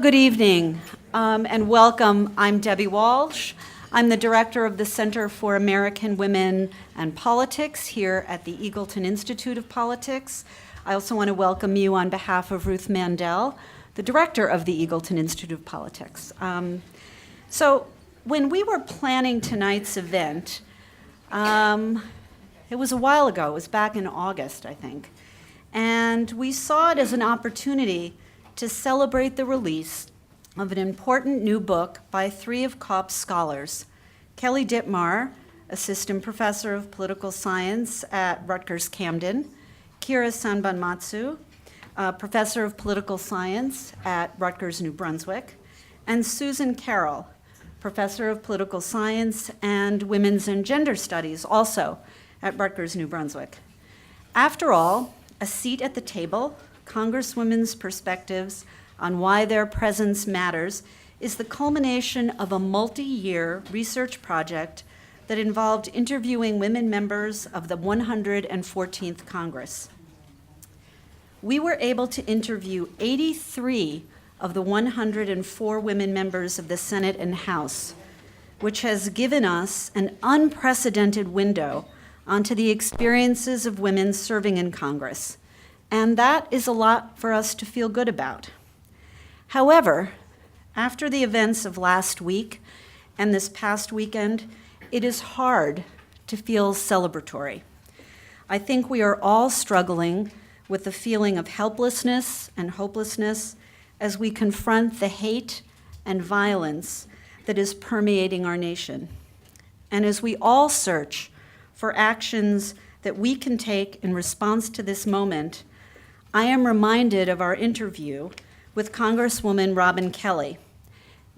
Good evening and welcome. I'm Debbie Walsh. I'm the director of the Center for American Women and Politics here at the Eagleton Institute of Politics. I also want to welcome you on behalf of Ruth Mandel, the director of the Eagleton Institute of Politics. So when we were planning tonight's event, it was a while ago. It was back in August, I think. And we saw it as an opportunity to celebrate the release of an important new book by three of COP's scholars: Kelly Dittmar, assistant professor of political science at Rutgers Camden; Kira Sanbonmatsu, professor of political science at Rutgers New Brunswick; and Susan Carroll, professor of political science and women's and gender studies, also at Rutgers New Brunswick. After all, a seat at the table, Congresswomen's perspectives on why their presence matters, is the culmination of a multi-year research project that involved interviewing women members of the 114th Congress. We were able to interview 83 of the 104 women members of the Senate and House, which has given us an unprecedented window onto the experiences of women serving in Congress. And that is a lot for us to feel good about. However, after the events of last week and this past weekend, it is hard to feel celebratory. I think we are all struggling with the feeling of helplessness and hopelessness as we confront the hate and violence that is permeating our nation. And as we all search for actions that we can take in response to this moment, I am reminded of our interview with Congresswoman Robin Kelly.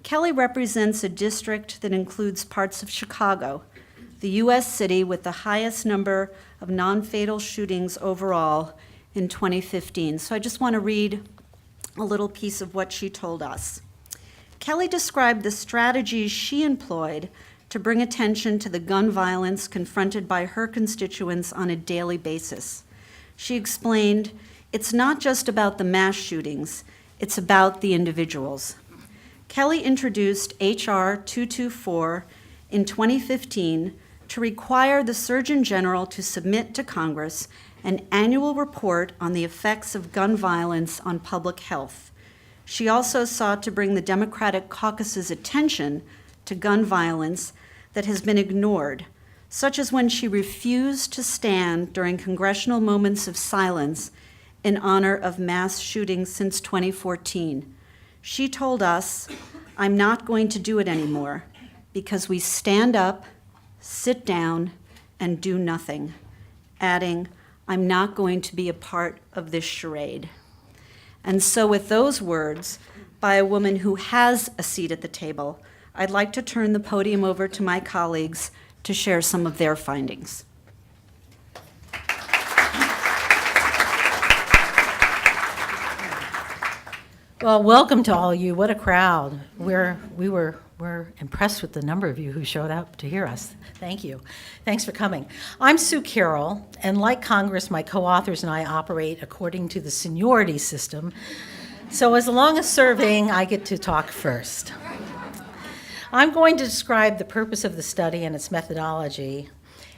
Kelly represents a district that includes parts of Chicago, the U.S. city with the highest number of non-fatal shootings overall in 2015. So I just want to read a little piece of what she told us. Kelly described the strategies she employed to bring attention to the gun violence confronted by her constituents on a daily basis. She explained, "It's not just about the mass shootings, it's about the individuals." Kelly introduced H.R. 224 in 2015 to require the Surgeon General to submit to Congress an annual report on the effects of gun violence on public health. She also sought to bring the Democratic caucus's attention to gun violence that has been ignored, such as when she refused to stand during congressional moments of silence in honor of mass shootings since 2014. She told us, "I'm not going to do it anymore because we stand up, sit down, and do nothing," adding, "I'm not going to be a part of this charade." And so with those words by a woman who has a seat at the table, I'd like to turn the podium over to my colleagues to share some of their findings. Well, welcome to all of you. What a crowd. We're impressed with the number of you who showed up to hear us. Thank you. Thanks for coming. I'm Sue Carroll, and like Congress, my co-authors and I operate according to the seniority system. So as long as serving, I get to talk first. I'm going to describe the purpose of the study and its methodology,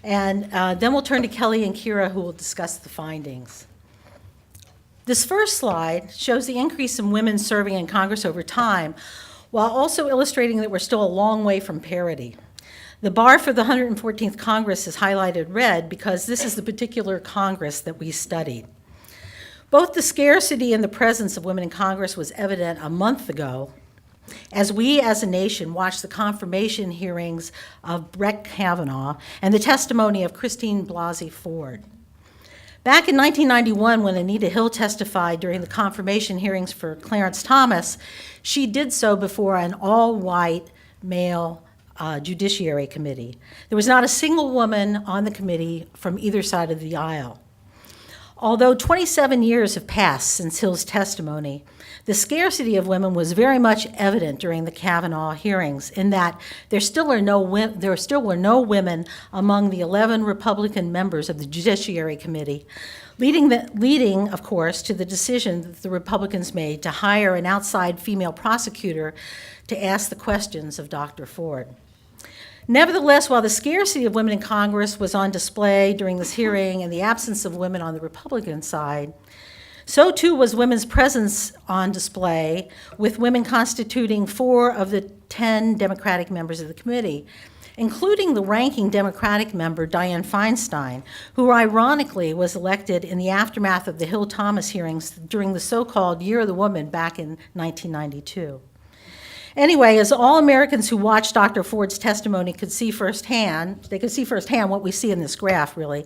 and then we'll turn to Kelly and Kira, who will discuss the findings. This first slide shows the increase in women serving in Congress over time, while also illustrating that we're still a long way from parity. The bar for the 114th Congress is highlighted red because this is the particular Congress that we studied. Both the scarcity and the presence of women in Congress was evident a month ago as we as a nation watched the confirmation hearings of Brett Kavanaugh and the testimony of Christine Blasey Ford. Back in 1991, when Anita Hill testified during the confirmation hearings for Clarence Thomas, she did so before an all-white male Judiciary Committee. There was not a single woman on the committee from either side of the aisle. Although 27 years have passed since Hill's testimony, the scarcity of women was very much evident during the Kavanaugh hearings, in that there still were no women among the 11 Republican members of the Judiciary Committee, leading, of course, to the decision that the Republicans made to hire an outside female prosecutor to ask the questions of Dr. Ford. Nevertheless, while the scarcity of women in Congress was on display during this hearing and the absence of women on the Republican side, so too was women's presence on display, with women constituting 4 of the 10 Democratic members of the committee, including the ranking Democratic member, Dianne Feinstein, who ironically was elected in the aftermath of the Hill-Thomas hearings during the so-called Year of the Woman back in 1992. Anyway, as all Americans who watched Dr. Ford's testimony could see firsthand, they could see firsthand what we see in this graph, really.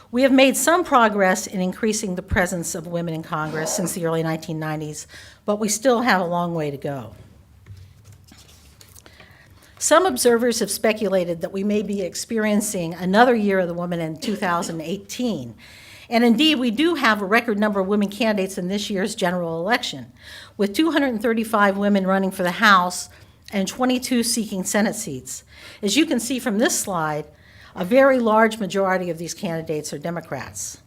We have made some progress in increasing the presence of women in Congress since the early 1990s, but we still have a long way to go. Some observers have speculated that we may be experiencing another Year of the Woman in 2018. And indeed, we do have a record number of women candidates in this year's general election, with 235 women running for the House and 22 seeking Senate seats. As you can see from this slide, a very large majority of these candidates are Democrats.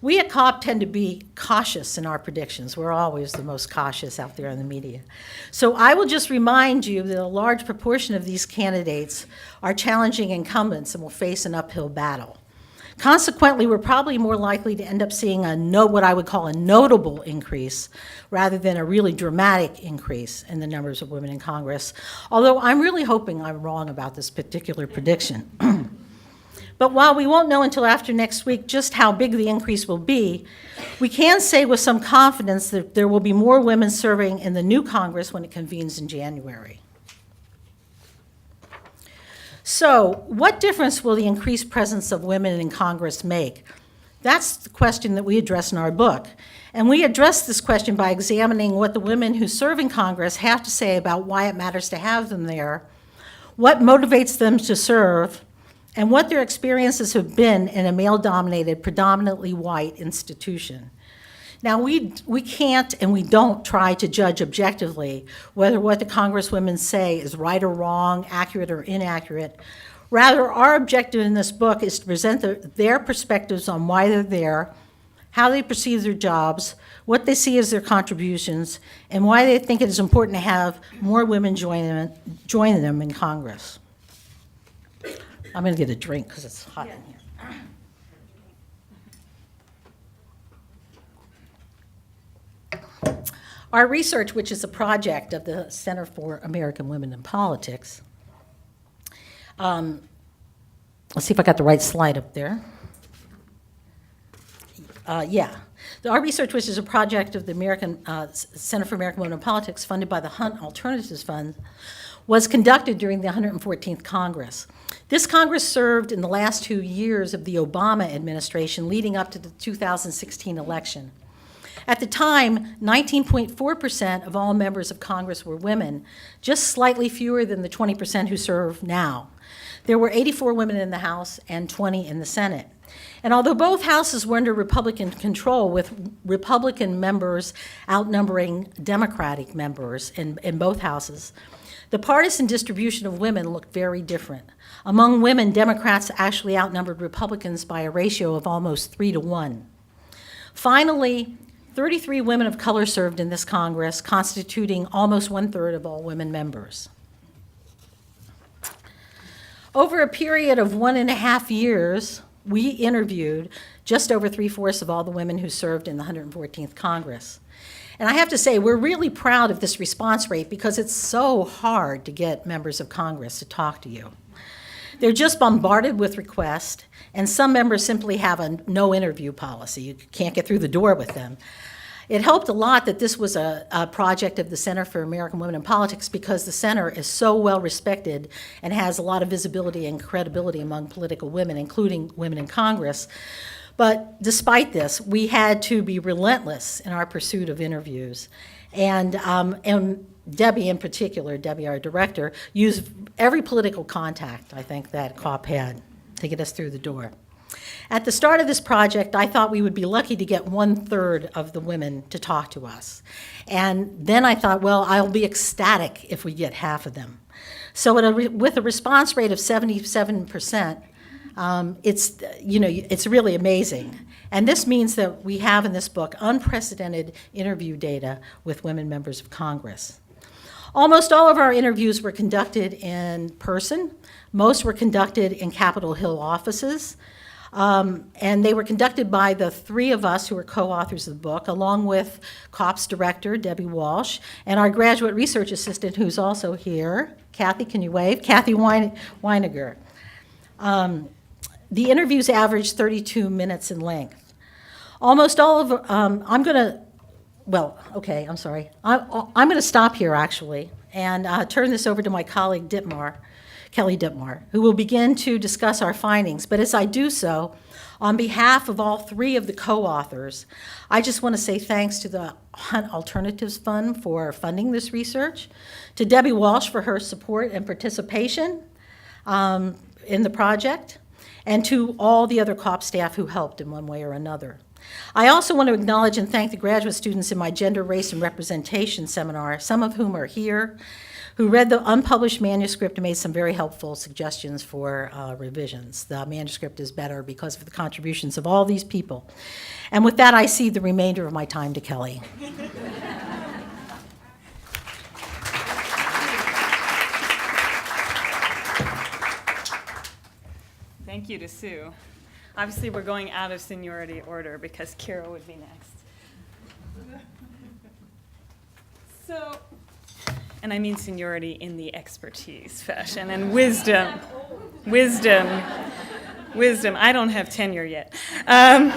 We at COP tend to be cautious in our predictions. We're always the most cautious out there in the media. So I will just remind you that a large proportion of these candidates are challenging incumbents and will face an uphill battle. Consequently, we're probably more likely to end up seeing what I would call a notable increase rather than a really dramatic increase in the numbers of women in Congress, although I'm really hoping I'm wrong about this particular prediction. But while we won't know until after next week just how big the increase will be, we can say with some confidence that there will be more women serving in the new Congress when it convenes in January. So, what difference will the increased presence of women in Congress make? That's the question that we address in our book. And we address this question by examining what the women who serve in Congress have to say about why it matters to have them there, what motivates them to serve, and what their experiences have been in a male-dominated, predominantly white institution. Now, we can't and we don't try to judge objectively whether what the Congresswomen say is right or wrong, accurate or inaccurate. Rather, our objective in this book is to present their perspectives on why they're there, how they perceive their jobs, what they see as their contributions, and why they think it is important to have more women join them in Congress. I'm going to get a drink because it's hot in here. Our research, which is a project of the Center for American Women in Politics, let's see if I got the right slide up there. Our research, which is a project of the Center for American Women in Politics, funded by the Hunt Alternatives Fund, was conducted during the 114th Congress. This Congress served in the last 2 years of the Obama administration leading up to the 2016 election. At the time, 19.4% of all members of Congress were women, just slightly fewer than the 20% who serve now. There were 84 women in the House and 20 in the Senate. And although both houses were under Republican control, with Republican members outnumbering Democratic members in both houses, the partisan distribution of women looked very different. Among women, Democrats actually outnumbered Republicans by a ratio of almost 3-1. Finally, 33 women of color served in this Congress, constituting almost 1/3 of all women members. Over a period of 1.5 years, we interviewed just over 3/4 of all the women who served in the 114th Congress. And I have to say, we're really proud of this response rate because it's so hard to get members of Congress to talk to you. They're just bombarded with requests, and some members simply have a no interview policy. You can't get through the door with them. It helped a lot that this was a project of the Center for American Women in Politics because the center is so well respected and has a lot of visibility and credibility among political women, including women in Congress. But despite this, we had to be relentless in our pursuit of interviews. And Debbie in particular, Debbie, our director, used every political contact, I think, that COP had to get us through the door. At the start of this project, I thought we would be lucky to get 1/3 of the women to talk to us. And then I thought, well, I'll be ecstatic if we get half of them. So with a response rate of 77%, It's really amazing. And this means that we have in this book unprecedented interview data with women members of Congress. Almost all of our interviews were conducted in person. Most were conducted in Capitol Hill offices. And they were conducted by the three of us who were co-authors of the book, along with COPS director, Debbie Walsh, and our graduate research assistant, who's also here. Kathy, can you wave? Kathy Weiniger. The interviews averaged 32 minutes in length. Almost all of, I'm going to stop here, actually, and turn this over to my colleague, Kelly Dittmar, who will begin to discuss our findings. But as I do so, on behalf of all three of the co-authors, I just want to say thanks to the Hunt Alternatives Fund for funding this research, to Debbie Walsh for her support and participation in the project, and to all the other COP staff who helped in one way or another. I also want to acknowledge and thank the graduate students in my Gender, Race, and Representation seminar, some of whom are here, who read the unpublished manuscript and made some very helpful suggestions for revisions. The manuscript is better because of the contributions of all these people. And with that, I cede the remainder of my time to Kelly. Thank you to Sue. Obviously, we're going out of seniority order because Carroll would be next. So, and I mean seniority in the expertise fashion, and wisdom. I don't have tenure yet. One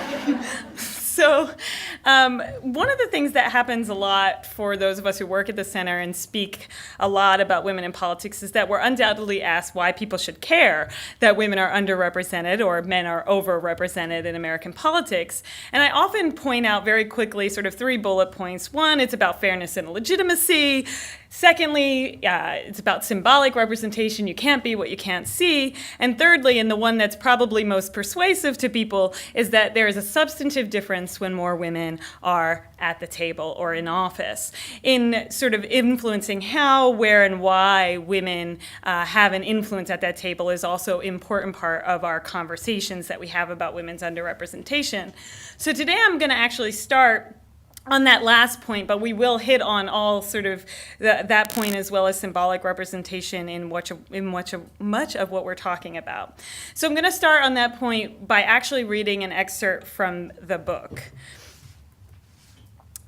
of the things that happens a lot for those of us who work at the center and speak a lot about women in politics is that we're undoubtedly asked why people should care that women are underrepresented or men are overrepresented in American politics. And I often point out very quickly sort of 3 bullet points. One, it's about fairness and legitimacy. Secondly, it's about symbolic representation. You can't be what you can't see. And thirdly, and the one that's probably most persuasive to people, is that there is a substantive difference when more women are at the table or in office in sort of influencing how, where, and why women have an influence at that table is also an important part of our conversations that we have about women's underrepresentation. So today I'm going to actually start on that last point, but we will hit on all sort of that point as well as symbolic representation in much of what we're talking about. So I'm going to start on that point by actually reading an excerpt from the book.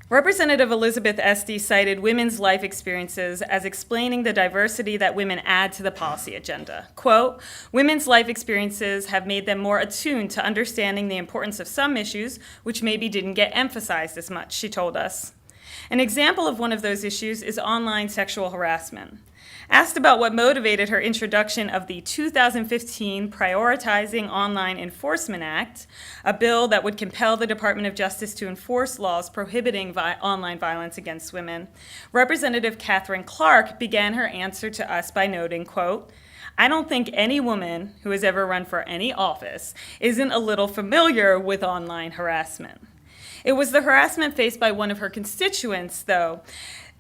Representative Elizabeth Esty cited women's life experiences as explaining the diversity that women add to the policy agenda. Quote, women's life experiences have made them more attuned to understanding the importance of some issues which maybe didn't get emphasized as much, she told us. An example of one of those issues is online sexual harassment. Asked about what motivated her introduction of the 2015 Prioritizing Online Enforcement Act, a bill that would compel the Department of Justice to enforce laws prohibiting online violence against women, Representative Catherine Clark began her answer to us by noting, quote, I don't think any woman who has ever run for any office isn't a little familiar with online harassment. It was the harassment faced by one of her constituents, though,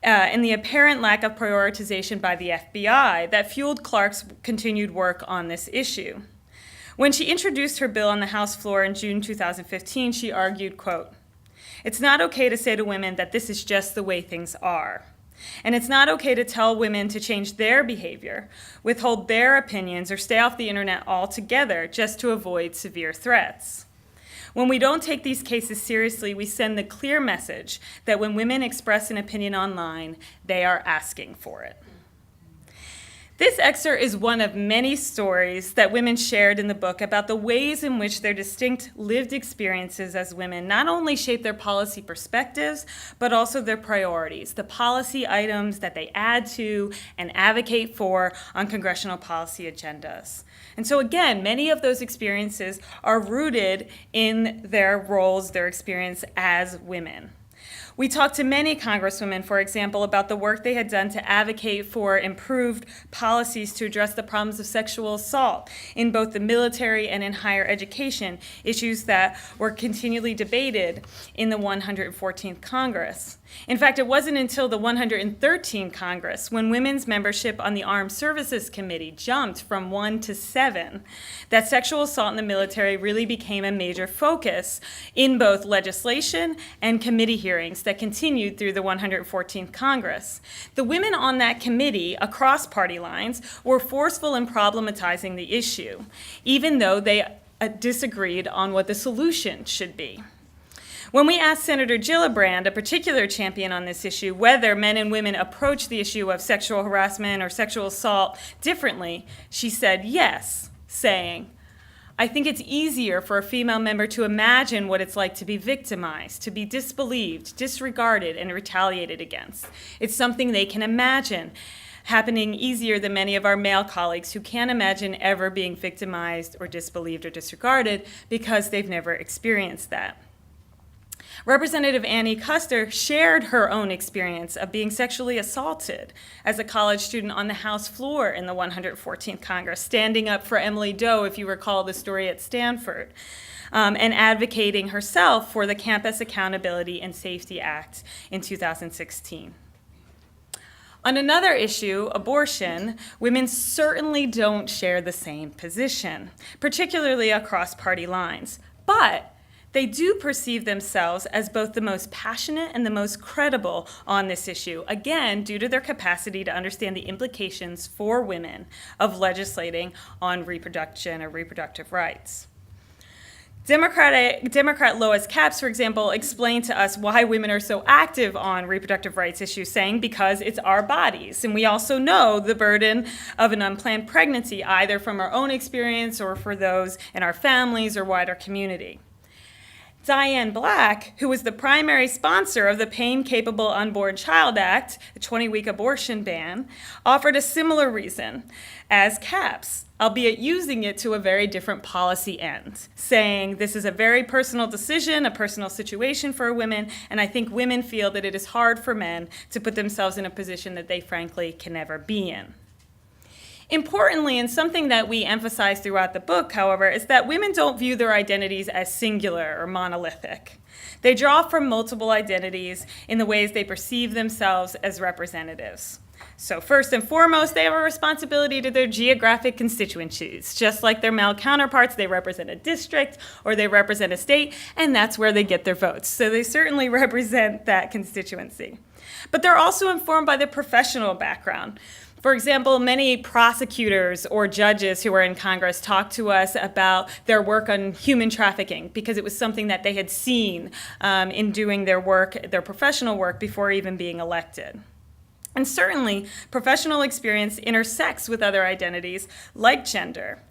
and the apparent lack of prioritization by the FBI that fueled Clark's continued work on this issue. When she introduced her bill on the House floor in June 2015, she argued, quote, it's not okay to say to women that this is just the way things are. And it's not okay to tell women to change their behavior, withhold their opinions, or stay off the internet altogether just to avoid severe threats. When we don't take these cases seriously, we send the clear message that when women express an opinion online, they are asking for it. This excerpt is one of many stories that women shared in the book about the ways in which their distinct lived experiences as women not only shape their policy perspectives, but also their priorities, the policy items that they add to and advocate for on congressional policy agendas. And so again, many of those experiences are rooted in their roles, their experience as women. We talked to many Congresswomen, for example, about the work they had done to advocate for improved policies to address the problems of sexual assault in both the military and in higher education, issues that were continually debated in the 114th Congress. In fact, it wasn't until the 113th Congress, when women's membership on the Armed Services Committee jumped from 1 to 7, that sexual assault in the military really became a major focus in both legislation and committee hearings that continued through the 114th Congress. The women on that committee, across party lines, were forceful in problematizing the issue, even though they disagreed on what the solution should be. When we asked Senator Gillibrand, a particular champion on this issue, whether men and women approach the issue of sexual harassment or sexual assault differently, she said yes, saying, "I think it's easier for a female member to imagine what it's like to be victimized, to be disbelieved, disregarded, and retaliated against. It's something they can imagine happening easier than many of our male colleagues who can't imagine ever being victimized or disbelieved or disregarded because they've never experienced that." Representative Annie Custer shared her own experience of being sexually assaulted as a college student on the House floor in the 114th Congress, standing up for Emily Doe, if you recall the story at Stanford, and advocating herself for the Campus Accountability and Safety Act in 2016. On another issue, abortion, women certainly don't share the same position, particularly across party lines. But they do perceive themselves as both the most passionate and the most credible on this issue, again, due to their capacity to understand the implications for women of legislating on reproduction or reproductive rights. Democrat Lois Capps, for example, explained to us why women are so active on reproductive rights issues, saying because it's our bodies. And we also know the burden of an unplanned pregnancy, either from our own experience or for those in our families or wider community. Diane Black, who was the primary sponsor of the Pain Capable Unborn Child Act, the 20-week abortion ban, offered a similar reason as Capps, albeit using it to a very different policy end, saying this is a very personal decision, a personal situation for women, and I think women feel that it is hard for men to put themselves in a position that they frankly can never be in. Importantly, and something that we emphasize throughout the book, however, is that women don't view their identities as singular or monolithic. They draw from multiple identities in the ways they perceive themselves as representatives. So first and foremost, they have a responsibility to their geographic constituencies. Just like their male counterparts, they represent a district or they represent a state, and that's where they get their votes. So they certainly represent that constituency. But they're also informed by their professional background. For example, many prosecutors or judges who are in Congress talk to us about their work on human trafficking because it was something that they had seen in doing their work, their professional work, before even being elected. And certainly, professional experience intersects with other identities like gender.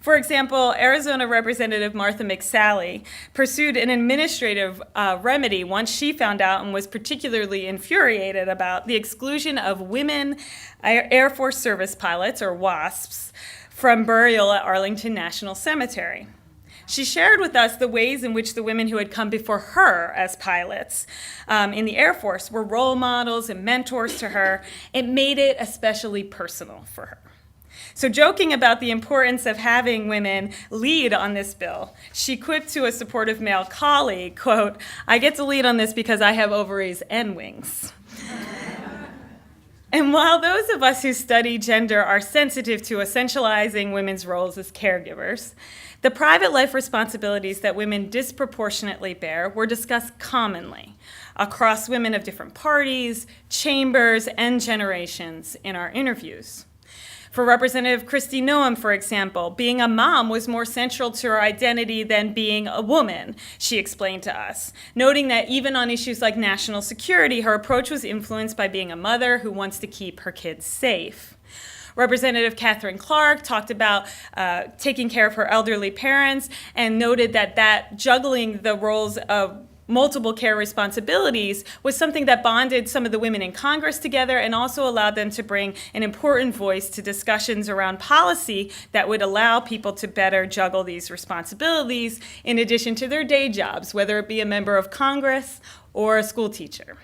For example, Arizona Representative Martha McSally pursued an administrative remedy once she found out and was particularly infuriated about the exclusion of women Air Force Service pilots, or WASPs, from burial at Arlington National Cemetery. She shared with us the ways in which the women who had come before her as pilots in the Air Force were role models and mentors to her. It made it especially personal for her. So joking about the importance of having women lead on this bill, she quipped to a supportive male colleague, quote, "I get to lead on this because I have ovaries and wings." And while those of us who study gender are sensitive to essentializing women's roles as caregivers, the private life responsibilities that women disproportionately bear were discussed commonly across women of different parties, chambers, and generations in our interviews. For Representative Kristi Noem, for example, being a mom was more central to her identity than being a woman, she explained to us, noting that even on issues like national security, her approach was influenced by being a mother who wants to keep her kids safe. Representative Catherine Clark talked about taking care of her elderly parents and noted that juggling the roles of multiple care responsibilities was something that bonded some of the women in Congress together and also allowed them to bring an important voice to discussions around policy that would allow people to better juggle these responsibilities in addition to their day jobs, whether it be a member of Congress or a school teacher.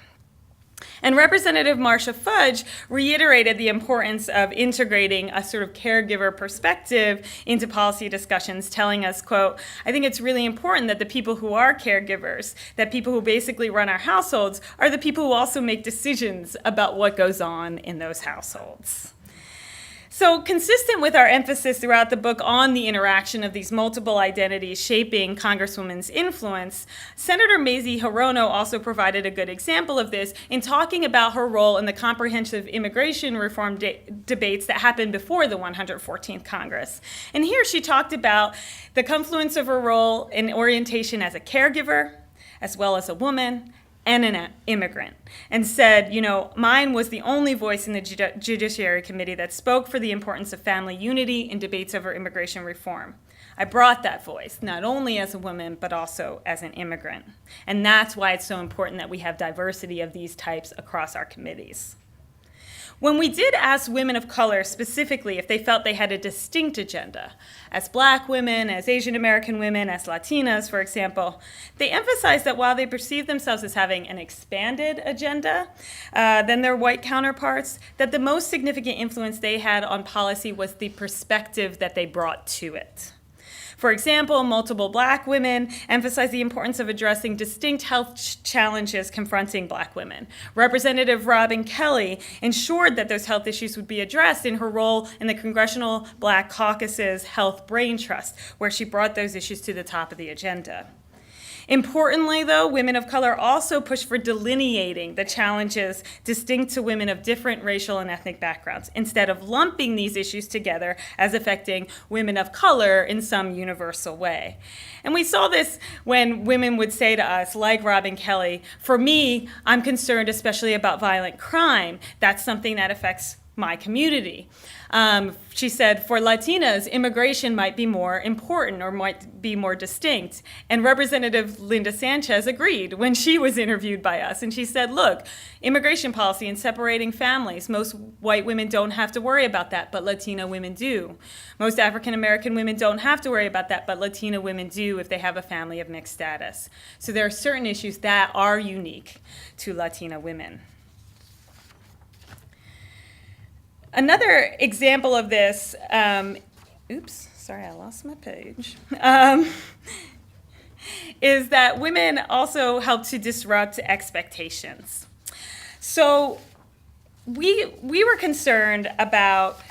And Representative Marcia Fudge reiterated the importance of integrating a sort of caregiver perspective into policy discussions, telling us, quote, I think it's really important that the people who are caregivers, that people who basically run our households, are the people who also make decisions about what goes on in those households. So consistent with our emphasis throughout the book on the interaction of these multiple identities shaping Congresswomen's influence, Senator Mazie Hirono also provided a good example of this in talking about her role in the comprehensive immigration reform debates that happened before the 114th Congress. And here she talked about the confluence of her role in orientation as a caregiver, as well as a woman, and an immigrant, and said, mine was the only voice in the Judiciary Committee that spoke for the importance of family unity in debates over immigration reform. I brought that voice, not only as a woman, but also as an immigrant. And that's why it's so important that we have diversity of these types across our committees. When we did ask women of color specifically if they felt they had a distinct agenda, as Black women, as Asian American women, as Latinas, for example, they emphasized that while they perceived themselves as having an expanded agenda than their white counterparts, that the most significant influence they had on policy was the perspective that they brought to it. For example, multiple Black women emphasize the importance of addressing distinct health challenges confronting Black women. Representative Robin Kelly ensured that those health issues would be addressed in her role in the Congressional Black Caucus's Health Brain Trust, where she brought those issues to the top of the agenda. Importantly, though, women of color also pushed for delineating the challenges distinct to women of different racial and ethnic backgrounds, instead of lumping these issues together as affecting women of color in some universal way. And we saw this when women would say to us, like Robin Kelly, for me, I'm concerned especially about violent crime. That's something that affects my community. She said, for Latinas, immigration might be more important or might be more distinct. And Representative Linda Sanchez agreed when she was interviewed by us. And she said, look, immigration policy and separating families, most white women don't have to worry about that, but Latina women do. Most African American women don't have to worry about that, but Latina women do if they have a family of mixed status. So there are certain issues that are unique to Latina women. Another example of this, oops, sorry, I lost my page, is that women also help to disrupt expectations. So we were concerned about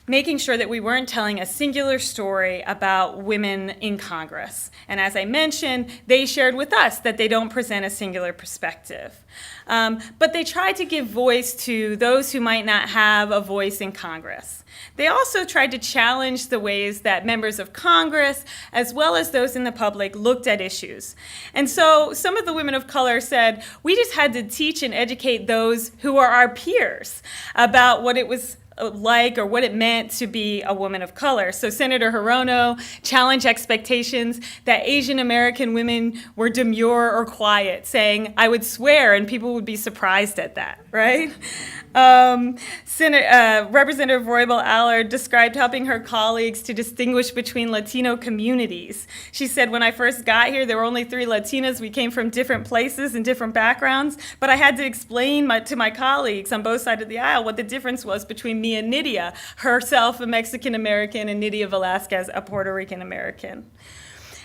making sure that we weren't telling a singular story about women in Congress. And as I mentioned, they shared with us that they don't present a singular perspective. But they tried to give voice to those who might not have a voice in Congress. They also tried to challenge the ways that members of Congress, as well as those in the public, looked at issues. And so some of the women of color said, we just had to teach and educate those who are our peers about what it was like or what it meant to be a woman of color. So Senator Hirono challenged expectations that Asian American women were demure or quiet, saying, I would swear, and people would be surprised at that, right? Representative Roybal Allard described helping her colleagues to distinguish between Latino communities. She said, when I first got here, there were only 3 Latinas. We came from different places and different backgrounds, but I had to explain to my colleagues on both sides of the aisle what the difference was between me and Nydia, herself a Mexican-American, and Nydia Velazquez, a Puerto Rican-American.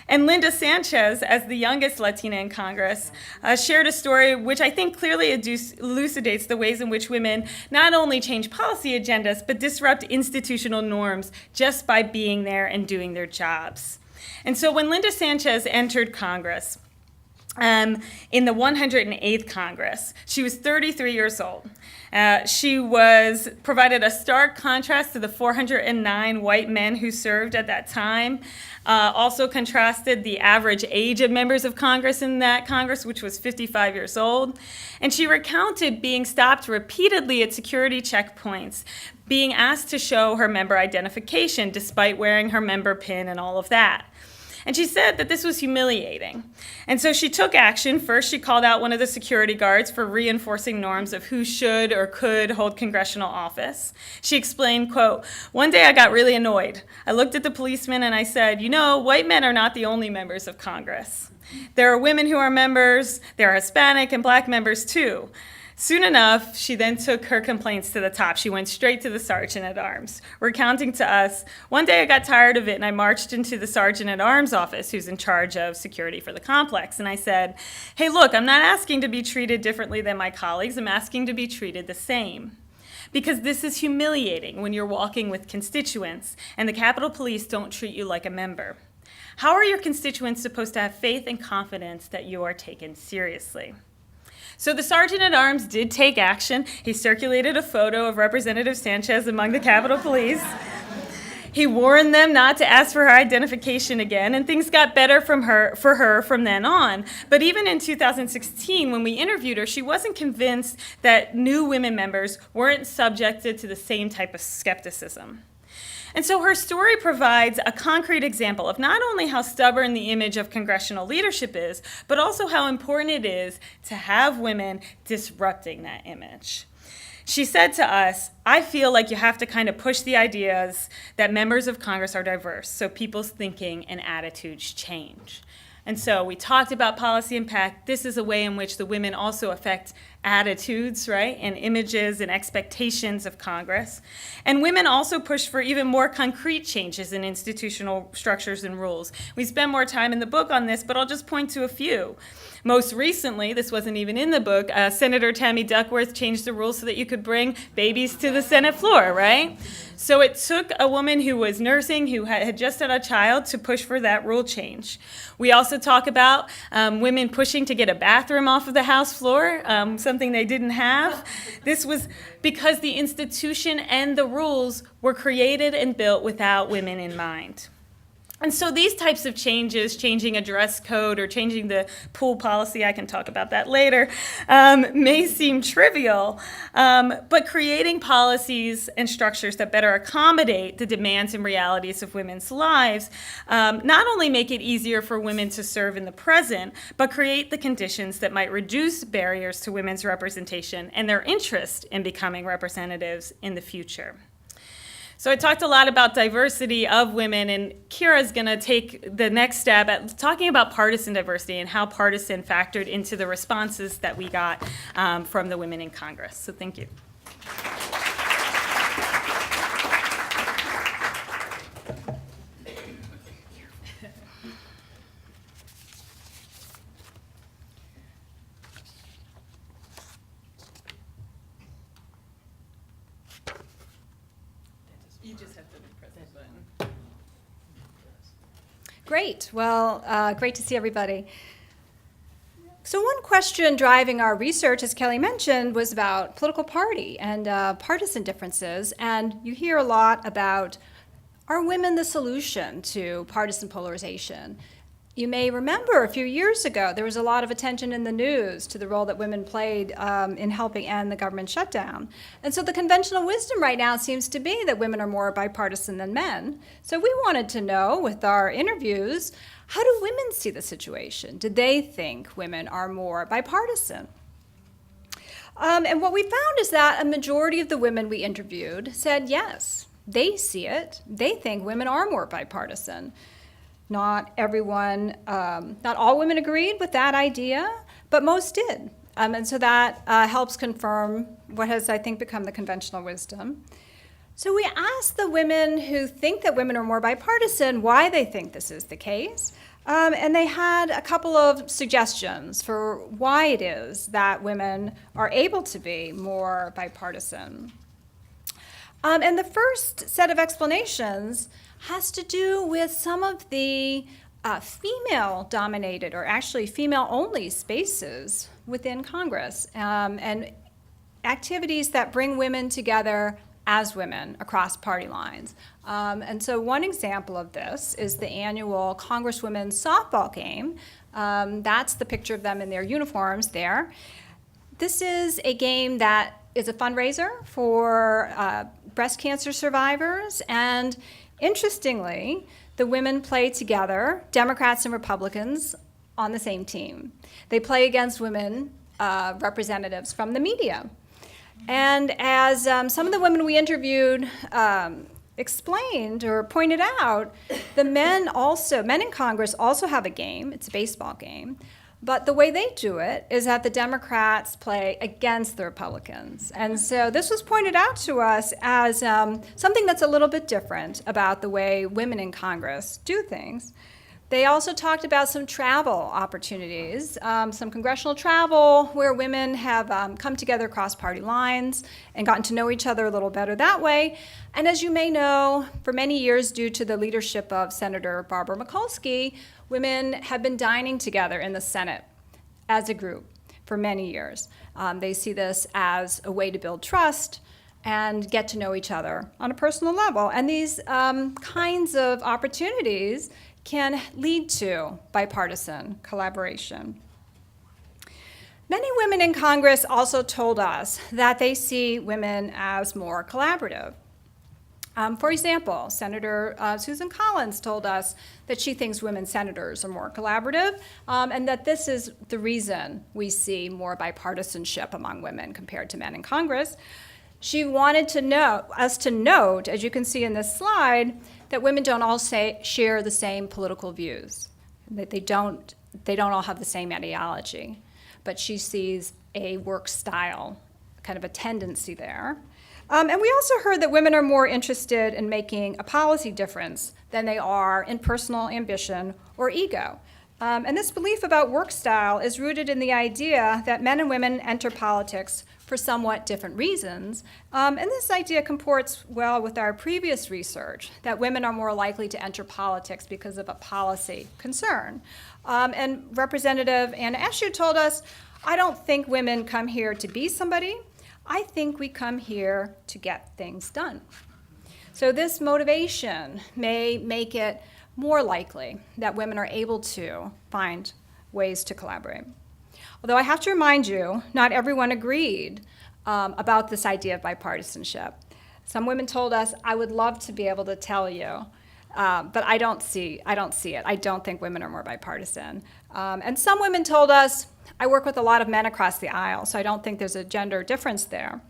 And Linda Sanchez, as the youngest Latina in Congress, shared a story which I think clearly elucidates the ways in which women not only change policy agendas, but disrupt institutional norms just by being there and doing their jobs. And so when Linda Sanchez entered Congress, in the 108th Congress, she was 33 years old. She was provided a stark contrast to the 409 white men who served at that time. Also contrasted the average age of members of Congress in that Congress, which was 55 years old. And she recounted being stopped repeatedly at security checkpoints, being asked to show her member identification despite wearing her member pin and all of that. And she said that this was humiliating. And so she took action. First, she called out one of the security guards for reinforcing norms of who should or could hold congressional office. She explained, quote, "One day I got really annoyed. I looked at the policeman and I said, you know, white men are not the only members of Congress. There are women who are members, there are Hispanic and black members too." Soon enough, she then took her complaints to the top. She went straight to the sergeant at arms, recounting to us, "One day I got tired of it and I marched into the sergeant at arms office who's in charge of security for the complex. And I said, hey, look, I'm not asking to be treated differently than my colleagues. I'm asking to be treated the same. Because this is humiliating when you're walking with constituents and the Capitol Police don't treat you like a member. How are your constituents supposed to have faith and confidence that you are taken seriously?" So the sergeant at arms did take action. He circulated a photo of Representative Sanchez among the Capitol Police. He warned them not to ask for her identification again, and things got better for her from then on. But even in 2016, when we interviewed her, she wasn't convinced that new women members weren't subjected to the same type of skepticism. And so her story provides a concrete example of not only how stubborn the image of congressional leadership is, but also how important it is to have women disrupting that image. She said to us, "I feel like you have to kind of push the ideas that members of Congress are diverse so people's thinking and attitudes change." And so we talked about policy impact. This is a way in which the women also affect attitudes, right, and images and expectations of Congress. And women also push for even more concrete changes in institutional structures and rules. We spend more time in the book on this, but I'll just point to a few. Most recently, this wasn't even in the book, Senator Tammy Duckworth changed the rules so that you could bring babies to the Senate floor, right? So it took a woman who was nursing, who had just had a child, to push for that rule change. We also talk about women pushing to get a bathroom off of the House floor, something they didn't have. This was because the institution and the rules were created and built without women in mind. And so these types of changes, changing a dress code or changing the pool policy, I can talk about that later, may seem trivial, but creating policies and structures that better accommodate the demands and realities of women's lives not only make it easier for women to serve in the present, but create the conditions that might reduce barriers to women's representation and their interest in becoming representatives in the future. So I talked a lot about diversity of women, and Kira's going to take the next stab at talking about partisan diversity and how partisan factored into the responses that we got from the women in Congress. So thank you. You just have to press that button. Great. Well, great to see everybody. So one question driving our research, as Kelly mentioned, was about political party and partisan differences. And you hear a lot about, are women the solution to partisan polarization? You may remember a few years ago, there was a lot of attention in the news to the role that women played in helping end the government shutdown. And so the conventional wisdom right now seems to be that women are more bipartisan than men. So we wanted to know, with our interviews, how do women see the situation? Do they think women are more bipartisan? And what we found is that a majority of the women we interviewed said yes, they see it. They think women are more bipartisan. Not everyone, not all women agreed with that idea, but most did. And so that helps confirm what has, I think, become the conventional wisdom. So we asked the women who think that women are more bipartisan why they think this is the case. And they had a couple of suggestions for why it is that women are able to be more bipartisan. And the first set of explanations has to do with some of the female-dominated, or actually female-only spaces within Congress, and activities that bring women together as women across party lines. And so one example of this is the annual Congresswomen softball game. That's the picture of them in their uniforms there. This is a game that is a fundraiser for breast cancer survivors, and interestingly, the women play together, Democrats and Republicans, on the same team. They play against women representatives from the media. And as some of the women we interviewed explained or pointed out, the men in Congress also have a game. It's a baseball game. But the way they do it is that the Democrats play against the Republicans. And so this was pointed out to us as something that's a little bit different about the way women in Congress do things. They also talked about some travel opportunities, some congressional travel where women have come together across party lines and gotten to know each other a little better that way. And as you may know, for many years, due to the leadership of Senator Barbara Mikulski, women have been dining together in the Senate as a group for many years. They see this as a way to build trust and get to know each other on a personal level. And these kinds of opportunities can lead to bipartisan collaboration. Many women in Congress also told us that they see women as more collaborative. For example, Senator Susan Collins told us that she thinks women senators are more collaborative, and that this is the reason we see more bipartisanship among women compared to men in Congress. She wanted us to note, as you can see in this slide, that women don't all share the same political views, that they don't all have the same ideology, but she sees a work style, kind of a tendency there. And we also heard that women are more interested in making a policy difference than they are in personal ambition or ego. And this belief about work style is rooted in the idea that men and women enter politics for somewhat different reasons. And this idea comports well with our previous research, that women are more likely to enter politics because of a policy concern. And Representative Anna Eshoo told us, I don't think women come here to be somebody. I think we come here to get things done. So this motivation may make it more likely that women are able to find ways to collaborate. Although I have to remind you, not everyone agreed about this idea of bipartisanship. Some women told us, I would love to be able to tell you, but I don't see it. I don't think women are more bipartisan. And some women told us, I work with a lot of men across the aisle, so I don't think there's a gender difference there.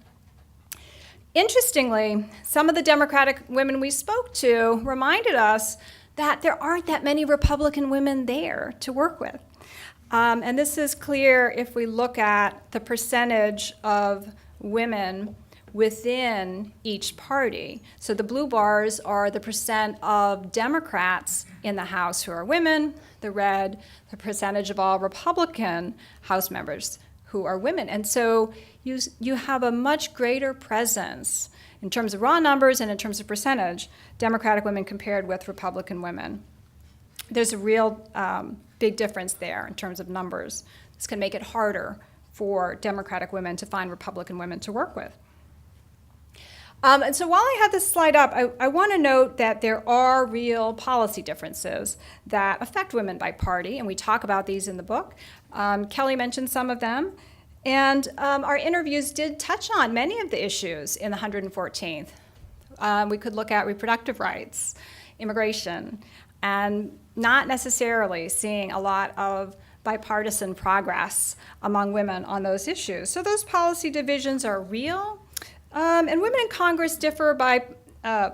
Interestingly, some of the Democratic women we spoke to reminded us that there aren't that many Republican women there to work with. And this is clear if we look at the percentage of women within each party. So the blue bars are the percent of Democrats in the House who are women, the red, the percentage of all Republican House members who are women. And so you have a much greater presence in terms of raw numbers and in terms of percentage, Democratic women compared with Republican women. There's a real big difference there in terms of numbers. This can make it harder for Democratic women to find Republican women to work with. And so while I have this slide up, I want to note that there are real policy differences that affect women by party, and we talk about these in the book. Kelly mentioned some of them, and our interviews did touch on many of the issues in the 114th. We could look at reproductive rights, immigration, and not necessarily seeing a lot of bipartisan progress among women on those issues. So those policy divisions are real. And women in Congress differ by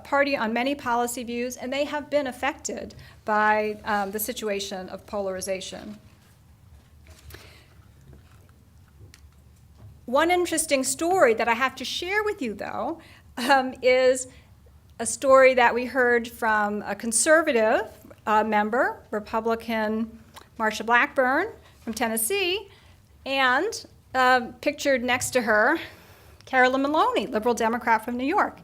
party on many policy views, and they have been affected by the situation of polarization. One interesting story that I have to share with you, though, is a story that we heard from a conservative member, Republican Marsha Blackburn from Tennessee, and pictured next to her, Carroll Maloney, liberal Democrat from New York.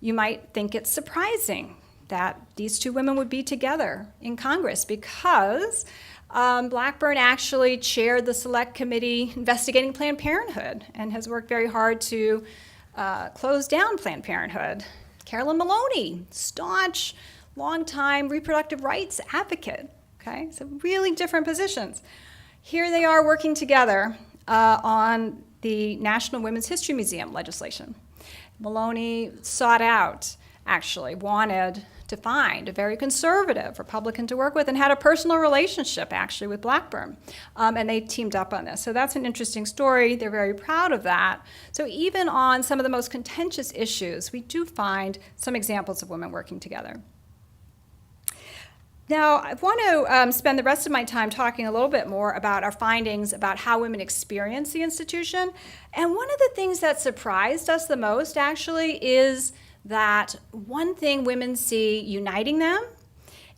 You might think it's surprising that these two women would be together in Congress because Blackburn actually chaired the select committee investigating Planned Parenthood and has worked very hard to close down Planned Parenthood. Carroll Maloney, staunch, longtime reproductive rights advocate. Okay, so really different positions. Here they are working together on the National Women's History Museum legislation. Maloney sought out, actually, wanted to find a very conservative Republican to work with and had a personal relationship, actually, with Blackburn. And they teamed up on this. So that's an interesting story. They're very proud of that. So even on some of the most contentious issues, we do find some examples of women working together. Now, I want to spend the rest of my time talking a little bit more about our findings about how women experience the institution. And one of the things that surprised us the most, actually, is that one thing women see uniting them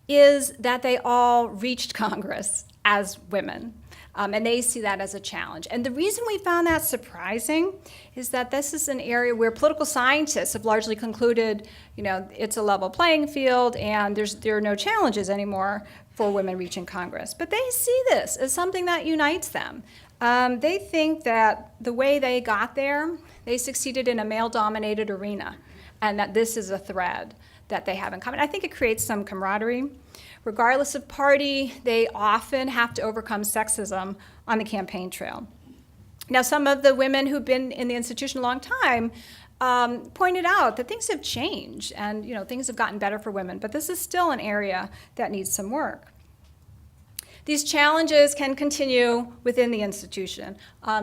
is that they all reached Congress as women. And they see that as a challenge. And the reason we found that surprising is that this is an area where political scientists have largely concluded, it's a level playing field and there are no challenges anymore for women reaching Congress. But they see this as something that unites them. They think that the way they got there, they succeeded in a male-dominated arena, and that this is a thread that they have in common. I think it creates some camaraderie. Regardless of party, they often have to overcome sexism on the campaign trail. Now, some of the women who've been in the institution a long time pointed out that things have changed and things have gotten better for women, but this is still an area that needs some work. These challenges can continue within the institution.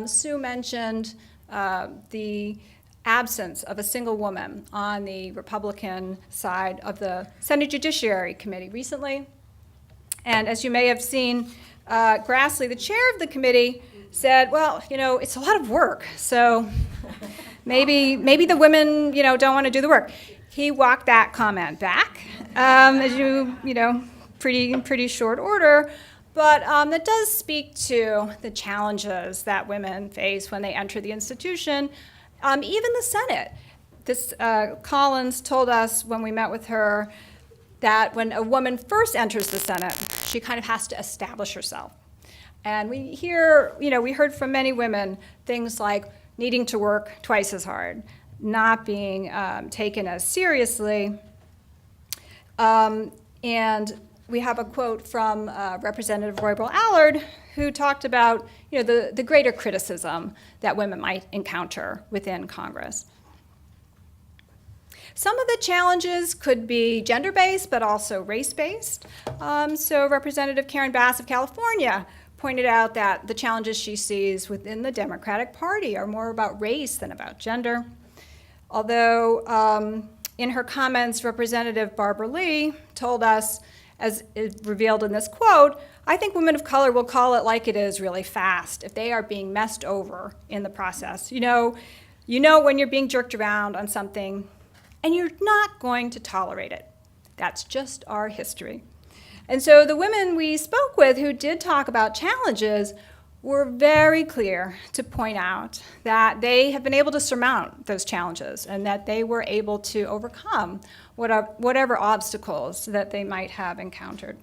Sue mentioned the absence of a single woman on the Republican side of the Senate Judiciary Committee recently. And as you may have seen, Grassley, the chair of the committee, said, well, it's a lot of work, so maybe the women, don't want to do the work. He walked that comment back, as pretty short order. But that does speak to the challenges that women face when they enter the institution. Even the Senate. This Collins told us when we met with her that when a woman first enters the Senate, she kind of has to establish herself. And we heard from many women things like needing to work twice as hard, not being taken as seriously. And we have a quote from Representative Roybal Allard, who talked about the greater criticism that women might encounter within Congress. Some of the challenges could be gender-based, but also race-based. So Representative Karen Bass of California pointed out that the challenges she sees within the Democratic Party are more about race than about gender. Although in her comments, Representative Barbara Lee told us, as is revealed in this quote, I think women of color will call it like it is really fast if they are being messed over in the process. You know when you're being jerked around on something and you're not going to tolerate it. That's just our history. And so the women we spoke with who did talk about challenges were very clear to point out that they have been able to surmount those challenges and that they were able to overcome whatever obstacles that they might have encountered.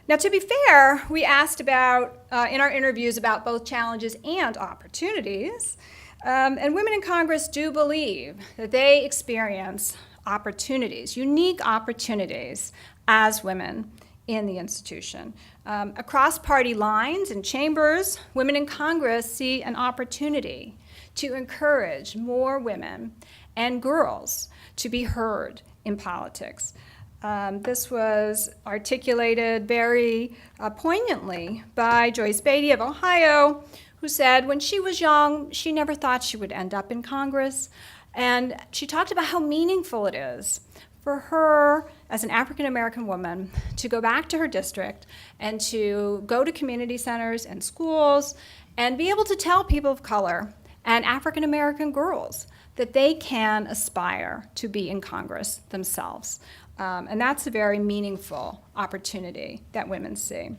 Now, to be fair, we asked about, in our interviews, about both challenges and opportunities. And women in Congress do believe that they experience opportunities, unique opportunities, as women in the institution. Across party lines and chambers, women in Congress see an opportunity to encourage more women and girls to be heard in politics. This was articulated very poignantly by Joyce Beatty of Ohio, who said when she was young, she never thought she would end up in Congress. And she talked about how meaningful it is for her as an African-American woman to go back to her district and to go to community centers and schools and be able to tell people of color and African-American girls that they can aspire to be in Congress themselves. And that's a very meaningful opportunity that women see.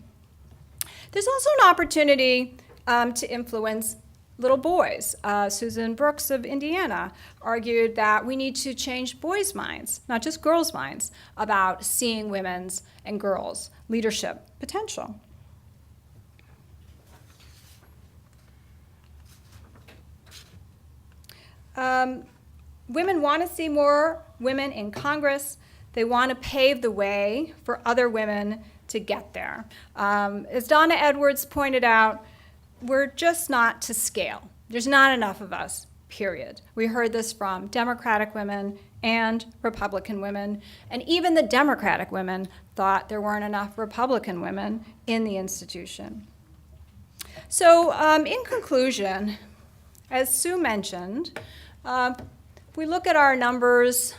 There's also an opportunity to influence little boys. Susan Brooks of Indiana argued that we need to change boys' minds, not just girls' minds, about seeing women's and girls' leadership potential. Women want to see more women in Congress. They want to pave the way for other women to get there. As Donna Edwards pointed out, we're just not to scale. There's not enough of us, period. We heard this from Democratic women and Republican women, and even the Democratic women thought there weren't enough Republican women in the institution. So in conclusion, as Sue mentioned, we look at our numbers.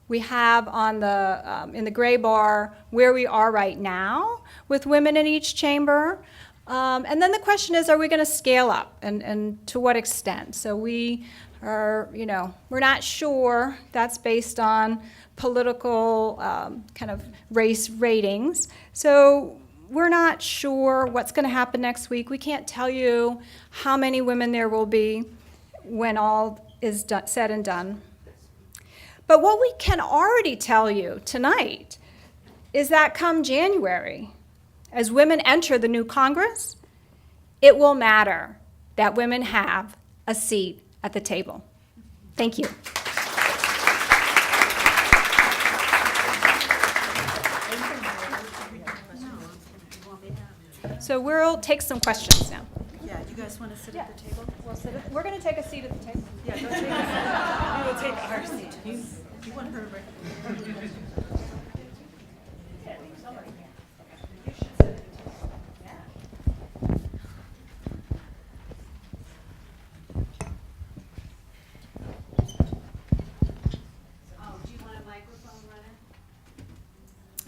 We have on the in the gray bar where we are right now with women in each chamber. And then the question is, are we going to scale up, and to what extent? So we are, we're not sure. That's based on political kind of race ratings. So we're not sure what's going to happen next week. We can't tell you how many women there will be when all is said and done. But what we can already tell you tonight is that come January, as women enter the new Congress, it will matter that women have a seat at the table. Thank you. So we'll take some questions now. Yeah, you guys want to sit at the table? We're going to take a seat at the table. Yeah, go take a seat. We will take our seat. You want her to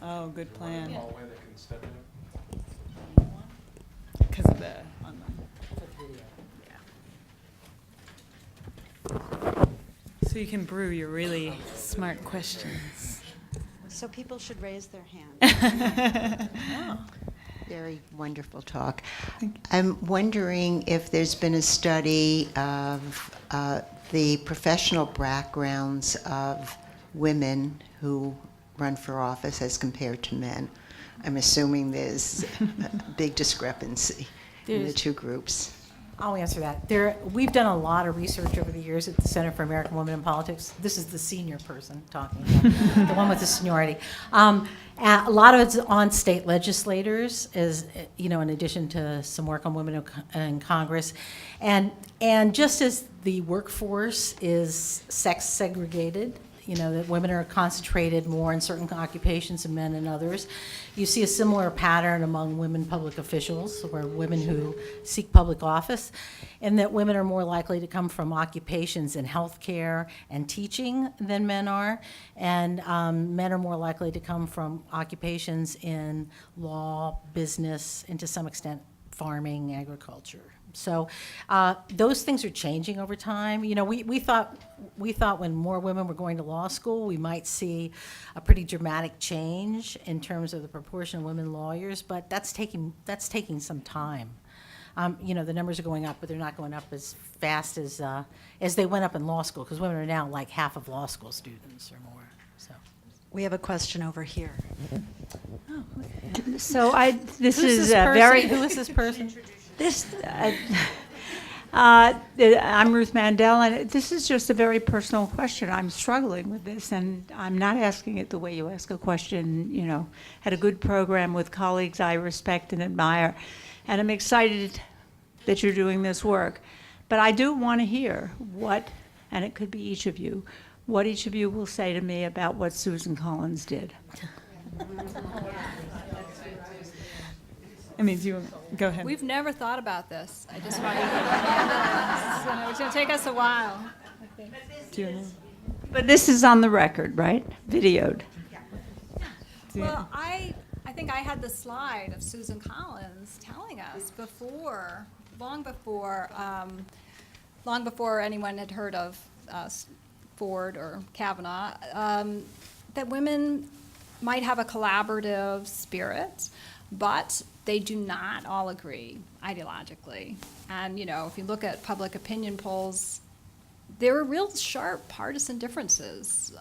Oh, good plan. Hallway that can step in. Because of the online. So you can brew your really smart questions. So people should raise their hand. Very wonderful talk. I'm wondering if there's been a study of the professional backgrounds of women who run for office as compared to men. I'm assuming there's a big discrepancy in the two groups. I'll answer that. We've done a lot of research over the years at the Center for American Women in Politics. This is the senior person talking, the one with the seniority. A lot of it's on state legislators, in addition to some work on women in Congress. And just as the workforce is sex segregated, that women are concentrated more in certain occupations than men in others. You see a similar pattern among women public officials, or women who seek public office, and that women are more likely to come from occupations in healthcare and teaching than men are, and men are more likely to come from occupations in law, business, and to some extent farming, agriculture. So those things are changing over time. We thought when more women were going to law school, we might see a pretty dramatic change in terms of the proportion of women lawyers, but that's taking some time. The numbers are going up, but they're not going up as fast as they went up in law school, because women are now like half of law school students or more. So We have a question over here. So this who is this person? I'm Ruth Mandel, and this is just a very personal question. I'm struggling with this, and I'm not asking it the way you ask a question. Had a good program with colleagues I respect and admire, and I'm excited that you're doing this work. But I do want to hear what, and it could be each of you, what each of you will say to me about what Susan Collins did. Go ahead. We've never thought about this. I just want you to know. It's going to take us a while, I think. But this is on the record, right? Videoed. Well, I think I had the slide of Susan Collins telling us long before anyone had heard of Ford or Kavanaugh, that women might have a collaborative spirit, but they do not all agree ideologically. And, if you look at public opinion polls, there are real sharp partisan differences,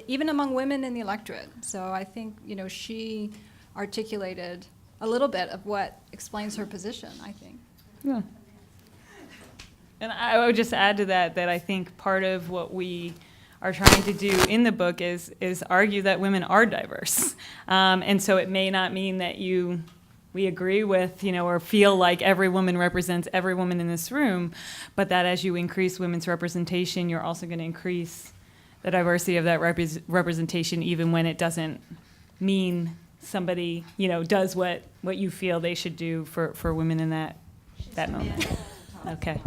even among women in the electorate. So I think, she articulated a little bit of what explains her position, I think. Yeah. And I would just add to that I think part of what we are trying to do in the book is argue that women are diverse. And so it may not mean that you we agree with, or feel like every woman represents every woman in this room, but that as you increase women's representation, you're also going to increase the diversity of that representation, even when it doesn't mean somebody, does what you feel they should do for women in that moment. Okay.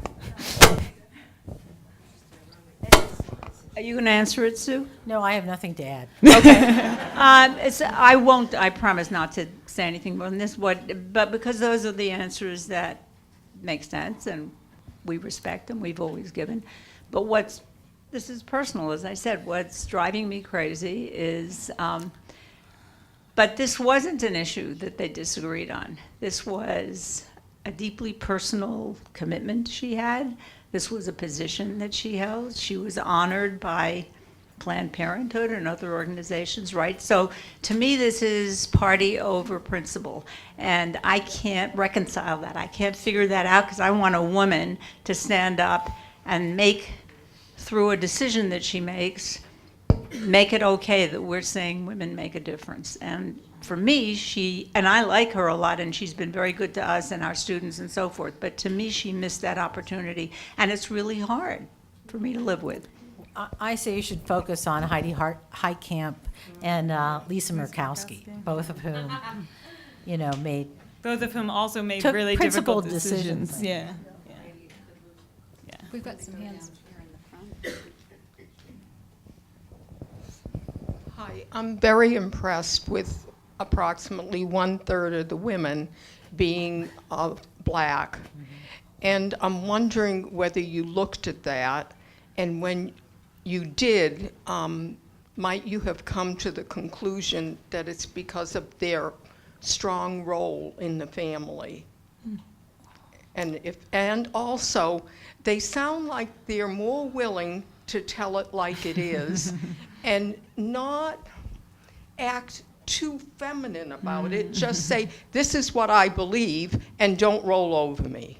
Are you going to answer it, Sue? No, I have nothing to add. I promise not to say anything more than this, but because those are the answers that make sense and we respect and we've always given. But this is personal, as I said, what's driving me crazy is, but this wasn't an issue that they disagreed on. This was a deeply personal commitment she had. This was a position that she held. She was honored by Planned Parenthood and other organizations, right? So to me, this is party over principle. And I can't reconcile that. I can't figure that out because I want a woman to stand up and make, through a decision that she makes, make it okay that we're saying women make a difference. And for me, and I like her a lot, and she's been very good to us and our students and so forth, but to me, she missed that opportunity, and it's really hard for me to live with. I say you should focus on Heidi Heitkamp and Lisa Murkowski, both of whom, made Both of whom also made took really difficult principled decisions. Yeah. We've got some hands. Hi, I'm very impressed with approximately 1/3 of the women being black. And I'm wondering whether you looked at that, and when you did, might you have come to the conclusion that it's because of their strong role in the family? And also, they sound like they're more willing to tell it like it is and not act too feminine about it. Just say, this is what I believe, and don't roll over me.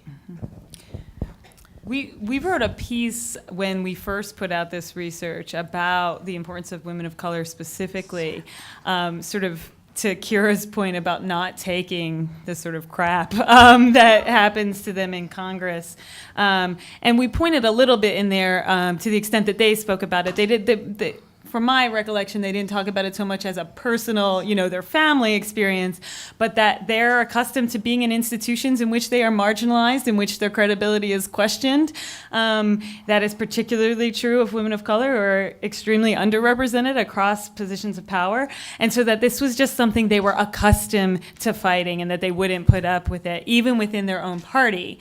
We wrote a piece when we first put out this research about the importance of women of color specifically, sort of to Kira's point about not taking the sort of crap that happens to them in Congress. And we pointed a little bit in there to the extent that they spoke about it. From my recollection, they didn't talk about it so much as a personal, their family experience, but that they're accustomed to being in institutions in which they are marginalized, in which their credibility is questioned. That is particularly true of women of color who are extremely underrepresented across positions of power. And so that this was just something they were accustomed to fighting and that they wouldn't put up with it, even within their own party,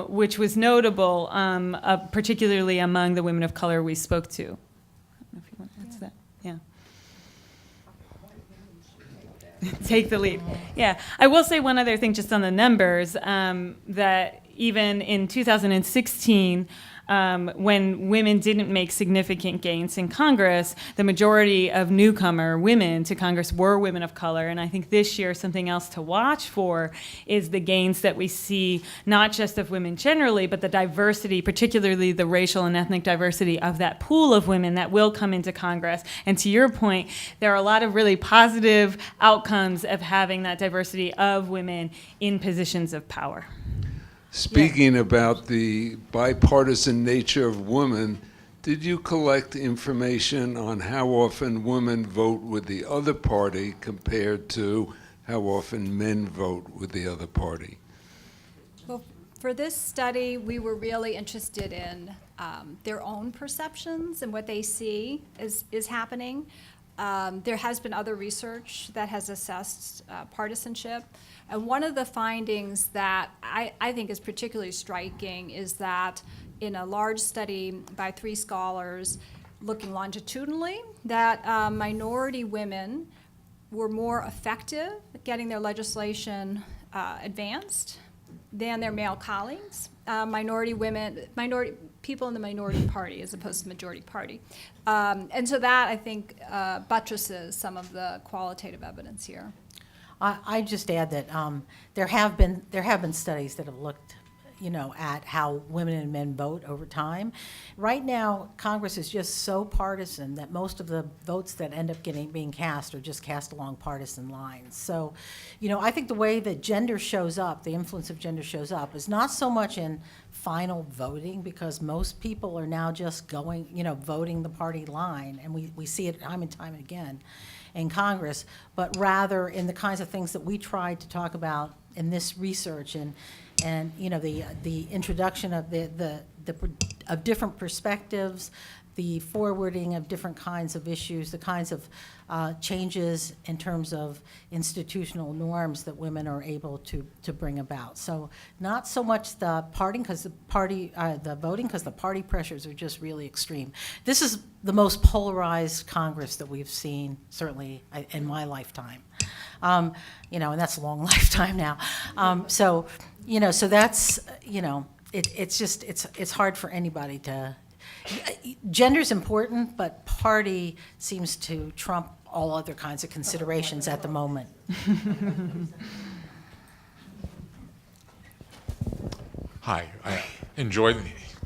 which was notable, particularly among the women of color we spoke to. Take the lead. Yeah. I will say one other thing just on the numbers, that even in 2016, when women didn't make significant gains in Congress, the majority of newcomer women to Congress were women of color. And I think this year something else to watch for is the gains that we see, not just of women generally, but the diversity, particularly the racial and ethnic diversity of that pool of women that will come into Congress. And to your point, there are a lot of really positive outcomes of having that diversity of women in positions of power. Speaking about the bipartisan nature of women, did you collect information on how often women vote with the other party compared to how often men vote with the other party? Well, for this study, we were really interested in their own perceptions and what they see is happening. There has been other research that has assessed partisanship. And one of the findings that I think is particularly striking is that in a large study by 3 scholars looking longitudinally, that minority women were more effective at getting their legislation advanced than their male colleagues. Minority people in the minority party as opposed to the majority party. And so that, I think, buttresses some of the qualitative evidence here. I just add that there have been studies that have looked, at how women and men vote over time. Right now, Congress is just so partisan that most of the votes that end up being cast are just cast along partisan lines. So, I think the way that gender shows up, the influence of gender shows up, is not so much in final voting, because most people are now just going, voting the party line, and we see it time and time again in Congress, but rather in the kinds of things that we tried to talk about in this research, and the introduction of of different perspectives, the forwarding of different kinds of issues, the kinds of changes in terms of institutional norms that women are able to bring about. So not so much the voting, because the party pressures are just really extreme. This is the most polarized Congress that we've seen, certainly in my lifetime. And that's a long lifetime now. So that's, it's hard for anybody to. Gender's important, but party seems to trump all other kinds of considerations at the moment. Hi, I enjoyed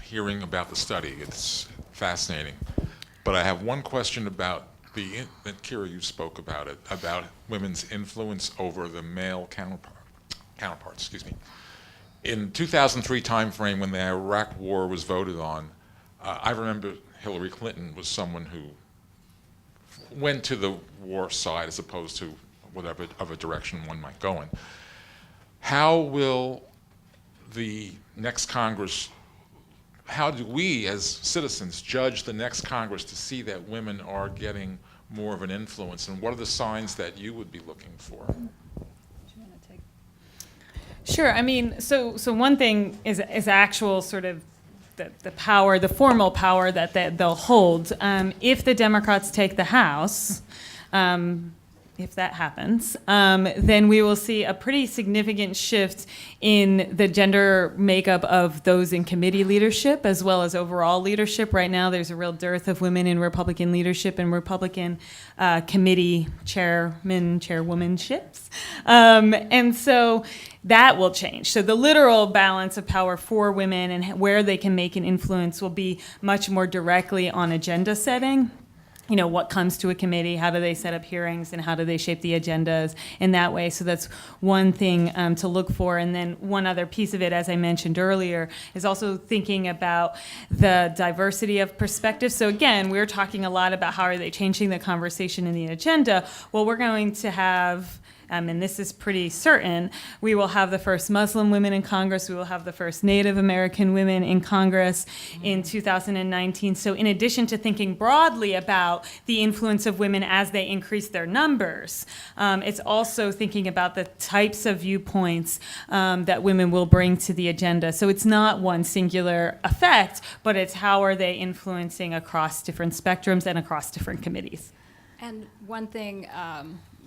hearing about the study. It's fascinating. But I have one question about that Kira, you spoke about it, about women's influence over the male counterparts, excuse me. In 2003 timeframe, when the Iraq War was voted on, I remember Hillary Clinton was someone who went to the war side as opposed to whatever of a direction one might go in. How will the next Congress, how do we as citizens judge the next Congress to see that women are getting more of an influence, and what are the signs that you would be looking for? Sure. I mean, so one thing is actual sort of the power, the formal power that they'll hold. If the Democrats take the House, if that happens, then we will see a pretty significant shift in the gender makeup of those in committee leadership as well as overall leadership. Right now, there's a real dearth of women in Republican leadership and Republican committee chairwomanships. And so that will change. So the literal balance of power for women and where they can make an influence will be much more directly on agenda setting. What comes to a committee, how do they set up hearings, and how do they shape the agendas in that way. So that's one thing to look for. And then one other piece of it, as I mentioned earlier, is also thinking about the diversity of perspectives. So again, we're talking a lot about how are they changing the conversation in the agenda. Well, we're going to have, and this is pretty certain, we will have the first Muslim women in Congress. We will have the first Native American women in Congress in 2019. So in addition to thinking broadly about the influence of women as they increase their numbers, it's also thinking about the types of viewpoints that women will bring to the agenda. So it's not one singular effect, but it's how are they influencing across different spectrums and across different committees. And one thing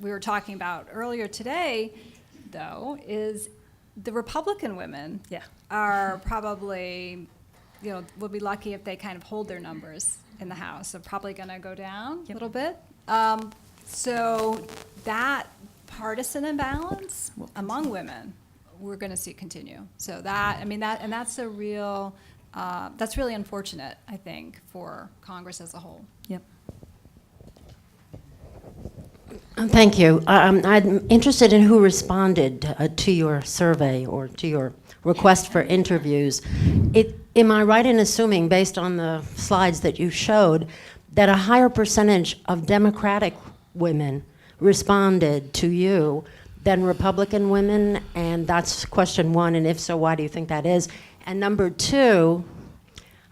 we were talking about earlier today, though, is the Republican women are probably, will be lucky if they kind of hold their numbers in the House. They're probably going to go down a little bit. So that partisan imbalance among women, we're going to see continue. So that's a real, that's really unfortunate, I think, for Congress as a whole. Yep. Thank you. I'm interested in who responded to your survey or to your request for interviews. Am I right in assuming, based on the slides that you showed, that a higher percentage of Democratic women responded to you than Republican women? And that's question one, and if so, why do you think that is? And number two,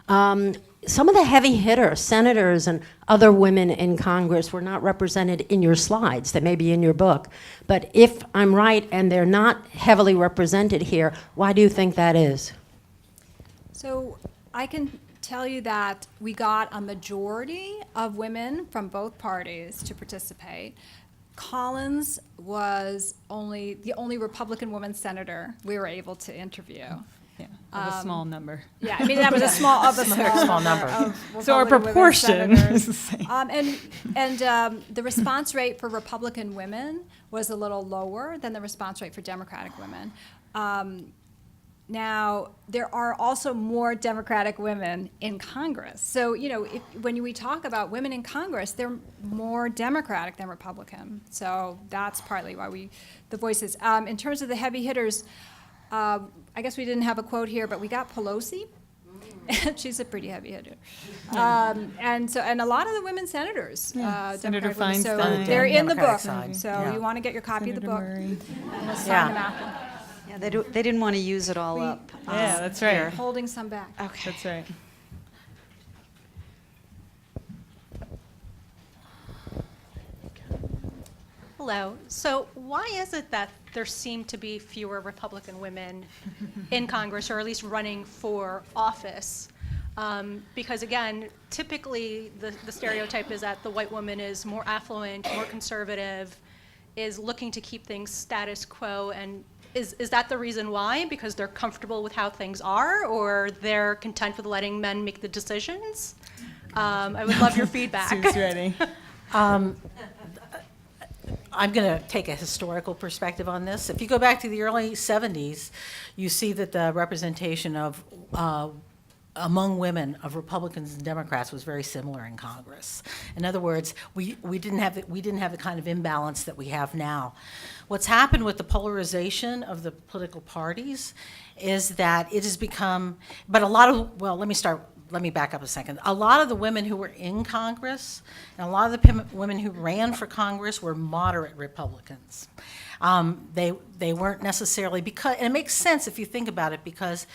some of the heavy hitters, senators and other women in Congress, were not represented in your slides. They may be in your book. But if I'm right and they're not heavily represented here, why do you think that is? So I can tell you that we got a majority of women from both parties to participate. Collins was the only Republican woman senator we were able to interview. Yeah, of a small number. Yeah, I mean that was a small number. So our proportion is the same. And the response rate for Republican women was a little lower than the response rate for Democratic women. Now, there are also more Democratic women in Congress. So, when we talk about women in Congress, they're more Democratic than Republican. So that's partly why the voices. In terms of the heavy hitters, I guess we didn't have a quote here, but we got Pelosi. She's a pretty heavy hitter. And a lot of the women senators, Senator Democratic women, so Feinstein. they're in the Democratic book. side. So Yeah. you want to get your copy of the book. Murray. We'll sign Yeah. them out. Yeah, they didn't want to use it all up. Yeah, that's right. Holding some back. Okay. That's right. Hello. So why is it that there seem to be fewer Republican women in Congress, or at least running for office? Because again, typically the stereotype is that the white woman is more affluent, more conservative, is looking to keep things status quo, and is that the reason why? Because they're comfortable with how things are, or they're content with letting men make the decisions? I would love your feedback. Sue's ready. I'm going to take a historical perspective on this. If you go back to the early 70s, you see that the representation of among women of Republicans and Democrats was very similar in Congress. In other words, we didn't have the kind of imbalance that we have now. What's happened with the polarization of the political parties is that it has become, but a lot of, well, let me back up a second. A lot of the women who were in Congress and a lot of the women who ran for Congress were moderate Republicans. They weren't necessarily, because, and it makes sense if you think about it, because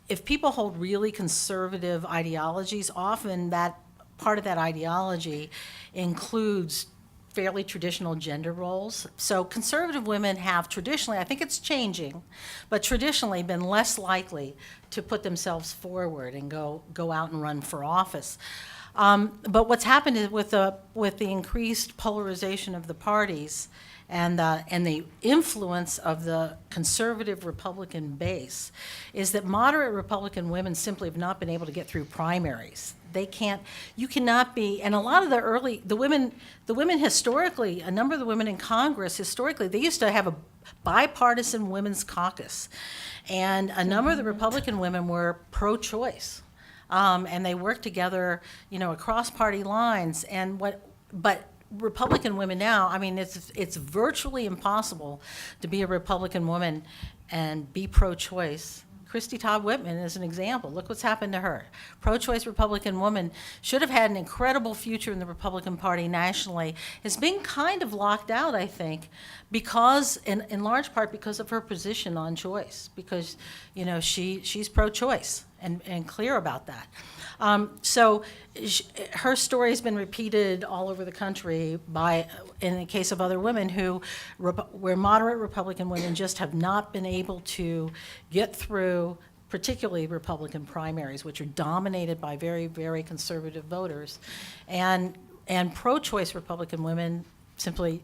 if people hold really conservative ideologies, often that part of that ideology includes fairly traditional gender roles. So conservative women have traditionally, I think it's changing, but traditionally been less likely to put themselves forward and go out and run for office. But what's happened is with the increased polarization of the parties and the influence of the conservative Republican base is that moderate Republican women simply have not been able to get through primaries. You cannot be, and a lot of the women historically, a number of the women in Congress historically, they used to have a bipartisan women's caucus. And a number of the Republican women were pro-choice. And they worked together, across party lines. But Republican women now, I mean, it's virtually impossible to be a Republican woman and be pro-choice. Christy Todd Whitman is an example. Look what's happened to her. Pro-choice Republican woman should have had an incredible future in the Republican Party nationally. Is being kind of locked out, I think, because, in large part, because of her position on choice. Because, she's pro-choice and clear about that. Her story has been repeated all over the country in the case of other women where moderate Republican women just have not been able to get through, particularly Republican primaries, which are dominated by very, very conservative voters, and pro-choice Republican women simply,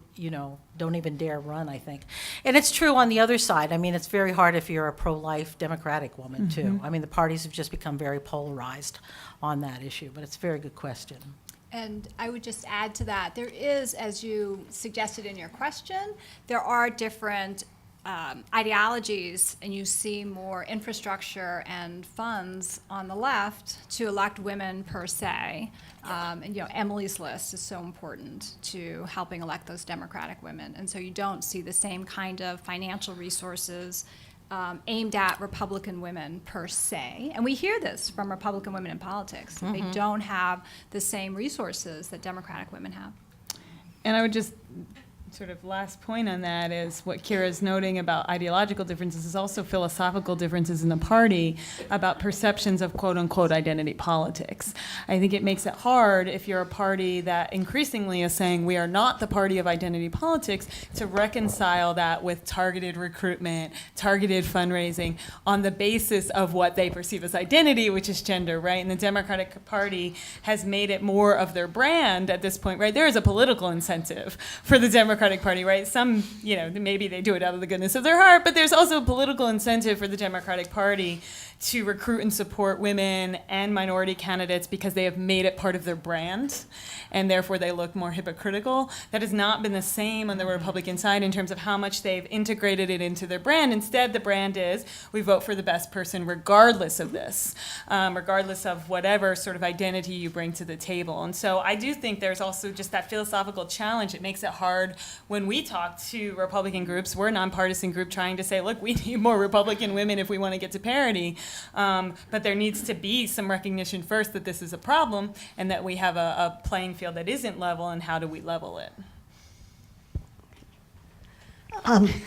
don't even dare run, I think. And it's true on the other side. I mean, it's very hard if you're a pro-life Democratic woman, too. I mean, the parties have just become very polarized on that issue, but it's a very good question. And I would just add to that, there is, as you suggested in your question, there are different ideologies, and you see more infrastructure and funds on the left to elect women per se. And Emily's List is so important to helping elect those Democratic women. And so you don't see the same kind of financial resources aimed at Republican women per se. And we hear this from Republican women in politics. That They don't have the same resources that Democratic women have. And I would just sort of last point on that is what Kira's noting about ideological differences is also philosophical differences in the party about perceptions of quote-unquote identity politics. I think it makes it hard if you're a party that increasingly is saying we are not the party of identity politics to reconcile that with targeted recruitment, targeted fundraising on the basis of what they perceive as identity, which is gender, right? And the Democratic Party has made it more of their brand at this point, right? There is a political incentive for the Democratic Party, right? Some, maybe they do it out of the goodness of their heart, but there's also a political incentive for the Democratic Party to recruit and support women and minority candidates because they have made it part of their brand, and therefore they look more hypocritical. That has not been the same on the Republican side in terms of how much they've integrated it into their brand. Instead, the brand is, we vote for the best person regardless of this, regardless of whatever sort of identity you bring to the table. And so I do think there's also just that philosophical challenge. It makes it hard when we talk to Republican groups. We're a nonpartisan group trying to say, look, we need more Republican women if we want to get to parity. But there needs to be some recognition first that this is a problem and that we have a playing field that isn't level, and how do we level it? I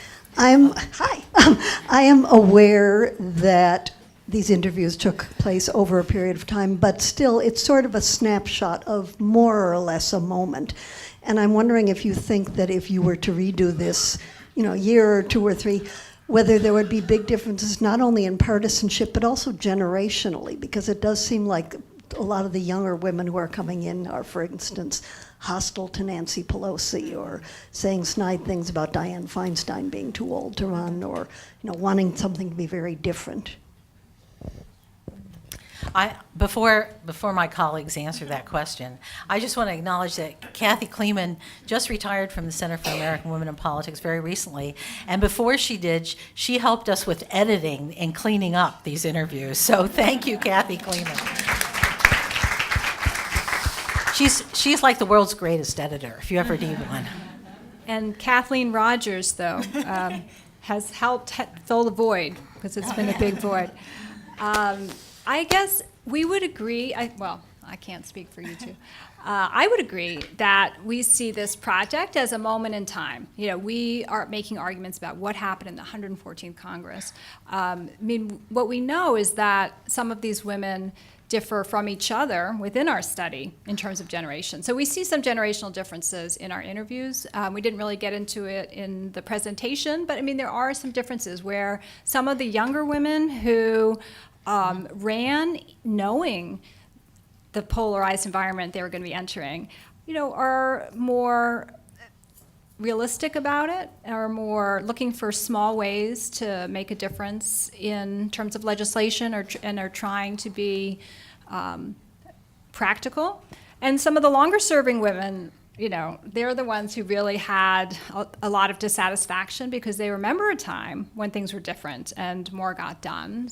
am aware that these interviews took place over a period of time, but still, it's sort of a snapshot of more or less a moment. And I'm wondering if you think that if you were to redo this, a year or 2 or 3, whether there would be big differences not only in partisanship but also generationally, because it does seem like a lot of the younger women who are coming in are, for instance, hostile to Nancy Pelosi, or saying snide things about Dianne Feinstein being too old to run, or wanting something to be very different. Before my colleagues answer that question, I just want to acknowledge that Kathy Kleeman just retired from the Center for American Women in Politics very recently, and before she did, she helped us with editing and cleaning up these interviews. So thank you, Kathy Kleeman. She's like the world's greatest editor, if you ever need one. And Kathleen Rogers, though, has helped fill the void, because it's been a big void. I guess we would agree, I can't speak for you two. I would agree that we see this project as a moment in time. We are making arguments about what happened in the 114th Congress. What we know is that some of these women differ from each other within our study in terms of generation. So we see some generational differences in our interviews. We didn't really get into it in the presentation, but there are some differences where some of the younger women who ran knowing the polarized environment they were going to be entering, are more realistic about it, are more looking for small ways to make a difference in terms of legislation, and are trying to be practical. And some of the longer serving women, they're the ones who really had a lot of dissatisfaction because they remember a time when things were different and more got done.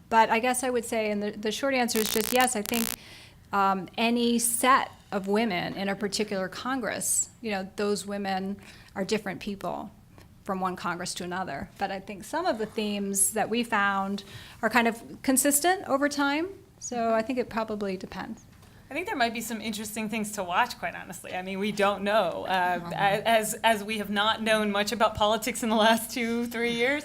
But I guess I would say, and the short answer is just yes, I think any set of women in a particular Congress, those women are different people from one Congress to another. But I think some of the themes that we found are kind of consistent over time. So I think it probably depends. I think there might be some interesting things to watch, quite honestly. We don't know. As we have not known much about politics in the last 2-3 years,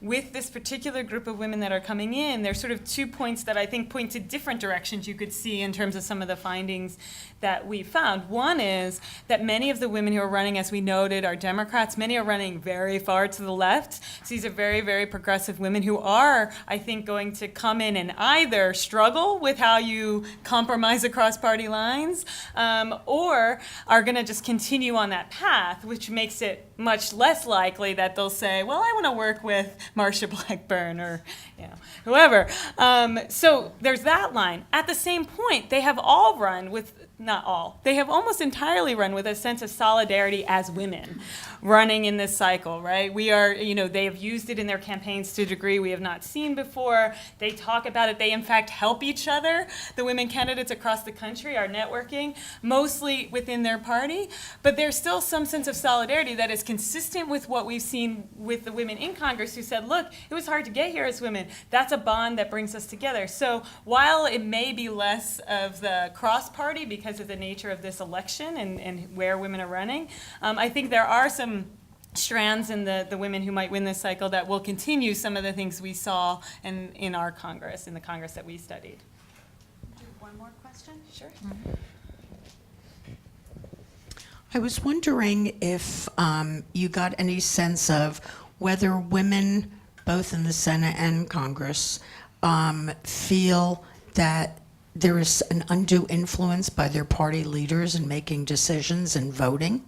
with this particular group of women that are coming in, there's sort of 2 points that I think point to different directions you could see in terms of some of the findings that we found. One is that many of the women who are running, as we noted, are Democrats. Many are running very far to the left. So these are very, very progressive women who are, I think, going to come in and either struggle with how you compromise across party lines, or are going to just continue on that path, which makes it much less likely that they'll say, well, I want to work with Marsha Blackburn or whoever. So there's that line. At the same point, they have all run with, not all, they have almost entirely run with a sense of solidarity as women running in this cycle, right? We are, they have used it in their campaigns to a degree we have not seen before. They talk about it. They, in fact, help each other. The women candidates across the country are networking, mostly within their party, but there's still some sense of solidarity that is consistent with what we've seen with the women in Congress who said, look, it was hard to get here as women. That's a bond that brings us together. So while it may be less of the cross-party because of the nature of this election and where women are running, I think there are some strands in the women who might win this cycle that will continue some of the things we saw in our Congress, in the Congress that we studied. Do one more question? Sure. Mm-hmm. I was wondering if you got any sense of whether women, both in the Senate and Congress, feel that there is an undue influence by their party leaders in making decisions and voting?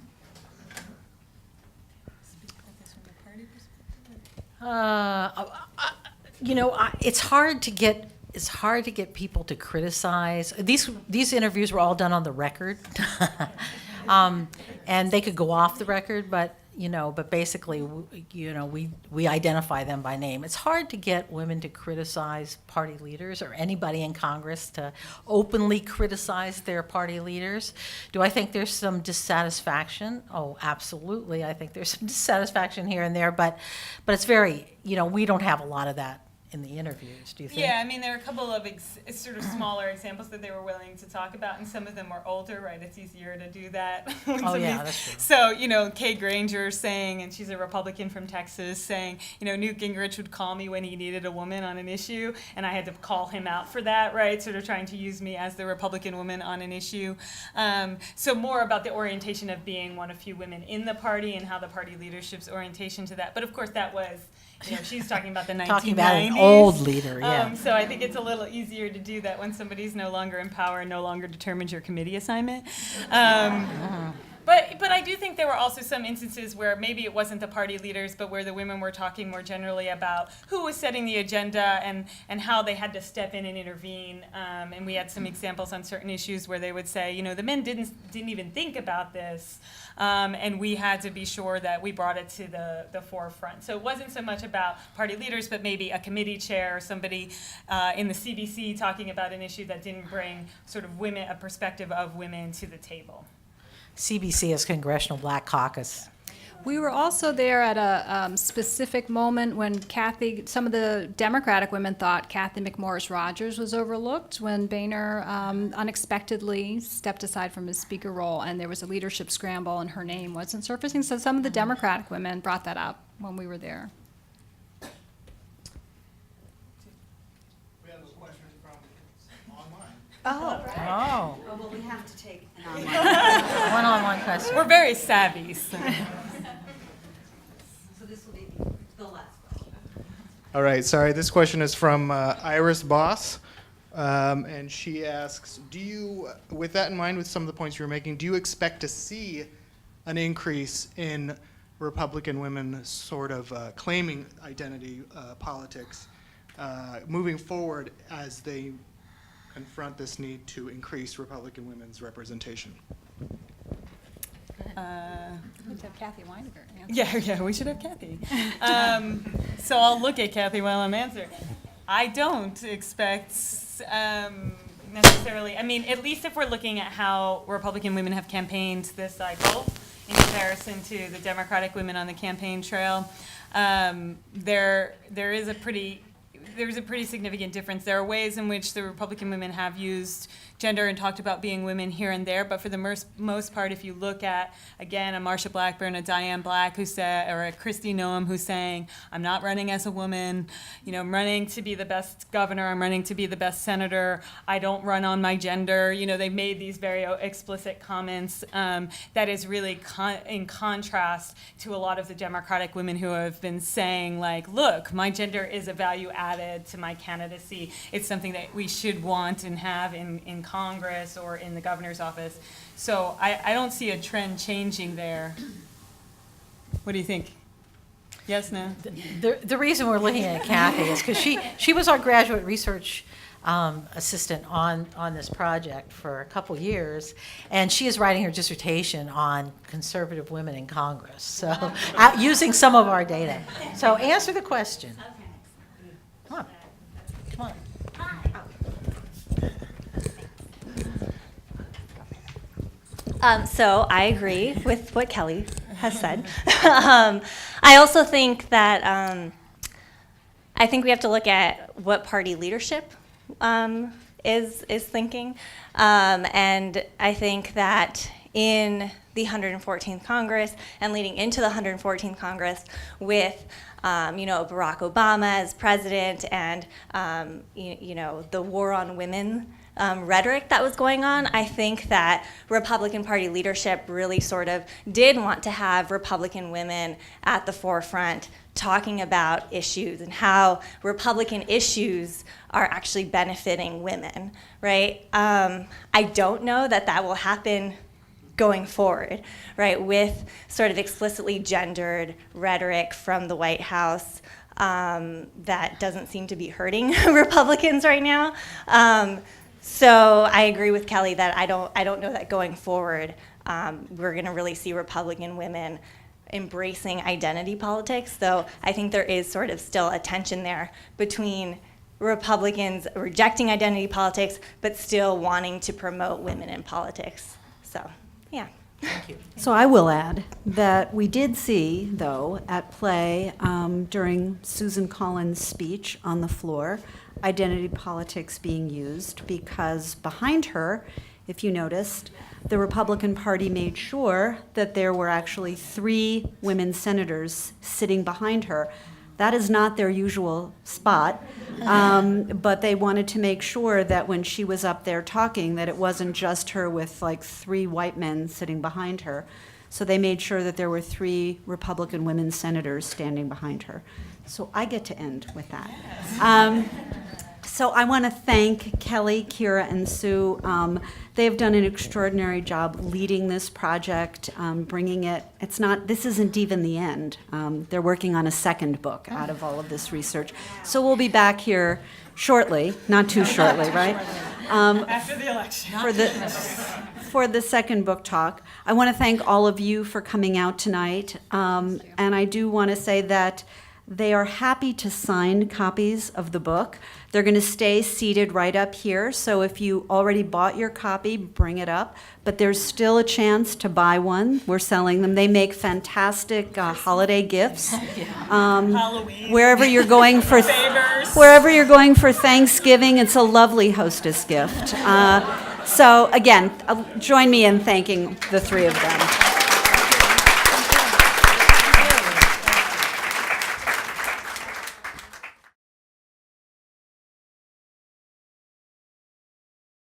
It's hard to get people to criticize. These interviews were all done on the record, and they could go off the record, but basically, we identify them by name. It's hard to get women to criticize party leaders or anybody in Congress to openly criticize their party leaders. Do I think there's some dissatisfaction? Oh, absolutely. I think there's some dissatisfaction here and there, but it's very, we don't have a lot of that in the interviews, do you think? Yeah, I mean, there are a couple of sort of smaller examples that they were willing to talk about, and some of them were older, right? It's easier to do that. Oh, yeah, that's true. So, Kay Granger saying, and she's a Republican from Texas, saying, Newt Gingrich would call me when he needed a woman on an issue, and I had to call him out for that, right? Sort of trying to use me as the Republican woman on an issue. So more about the orientation of being one of few women in the party and how the party leadership's orientation to that. But of course, that was... she's talking about the 1990s. Talking about an old leader, yeah. So I think it's a little easier to do that when somebody's no longer in power and no longer determines your committee assignment. But I do think there were also some instances where maybe it wasn't the party leaders, but where the women were talking more generally about who was setting the agenda and how they had to step in and intervene. And we had some examples on certain issues where they would say, the men didn't even think about this. And we had to be sure that we brought it to the forefront. So it wasn't so much about party leaders, but maybe a committee chair or somebody in the CBC talking about an issue that didn't bring sort of a perspective of women to the table. CBC is Congressional Black Caucus. We were also there at a specific moment when some of the Democratic women thought Kathy McMorris Rogers was overlooked when Boehner unexpectedly stepped aside from his speaker role, and there was a leadership scramble and her name wasn't surfacing. So some of the Democratic women brought that up when we were there. We have a question from online. Oh. Well, we have to take an online. One-on-one question. We're very savvy. So this will be the last question. All right, sorry. This question is from Iris Boss, and she asks, with that in mind, with some of the points you were making, do you expect to see an increase in Republican women sort of claiming identity politics moving forward as they confront this need to increase Republican women's representation? We have to have Kathy Weininger answer. Yeah, we should have Kathy. So I'll look at Kathy while I'm answering. I don't expect necessarily, at least if we're looking at how Republican women have campaigned this cycle in comparison to the Democratic women on the campaign trail, there's a pretty significant difference. There are ways in which the Republican women have used gender and talked about being women here and there, but for the most part, if you look at, again, a Marsha Blackburn, a Diane Black or a Kristi Noem who's saying, I'm not running as a woman, I'm running to be the best governor, I'm running to be the best senator, I don't run on my gender, they've made these very explicit comments that is really in contrast to a lot of the Democratic women who have been saying, look, my gender is a value added to my candidacy. It's something that we should want and have in Congress or in the governor's office. So I don't see a trend changing there. What do you think? Yes, no? The reason we're looking at Kathy is because she was our graduate research assistant on this project for a couple years, and she is writing her dissertation on conservative women in Congress, so using some of our data. So answer the question. Come on. So I agree with what Kelly has said. I also think that I think we have to look at what party leadership is thinking, and I think that in the 114th Congress and leading into the 114th Congress with Barack Obama as president and the war on women rhetoric that was going on, I think that Republican Party leadership really sort of did want to have Republican women at the forefront talking about issues and how Republican issues are actually benefiting women, right? I don't know that will happen going forward, right, with sort of explicitly gendered rhetoric from the White House that doesn't seem to be hurting Republicans right now. So I agree with Kelly that I don't know that going forward we're going to really see Republican women embracing identity politics. So I think there is sort of still a tension there between Republicans rejecting identity politics, but still wanting to promote women in politics. So, yeah. Thank you. So I will add that we did see, though, at play during Susan Collins' speech on the floor, identity politics being used, because behind her, if you noticed, the Republican Party made sure that there were actually 3 women senators sitting behind her. That is not their usual spot, but they wanted to make sure that when she was up there talking, that it wasn't just her with like 3 white men sitting behind her. So they made sure that there were 3 Republican women senators standing behind her. So I get to end with that. So I want to thank Kelly, Kira, and Sue. They have done an extraordinary job leading this project, bringing it. This isn't even the end. They're working on a second book out of all of this research. So we'll be back here shortly, not too shortly, right? After the election. For the second book talk. I want to thank all of you for coming out tonight. And I do want to say that they are happy to sign copies of the book. They're going to stay seated right up here, so if you already bought your copy, bring it up. But there's still a chance to buy one. We're selling them. They make fantastic holiday gifts. Halloween. Wherever you're going for Thanksgiving, it's a lovely hostess gift. So again, join me in thanking the 3 of them.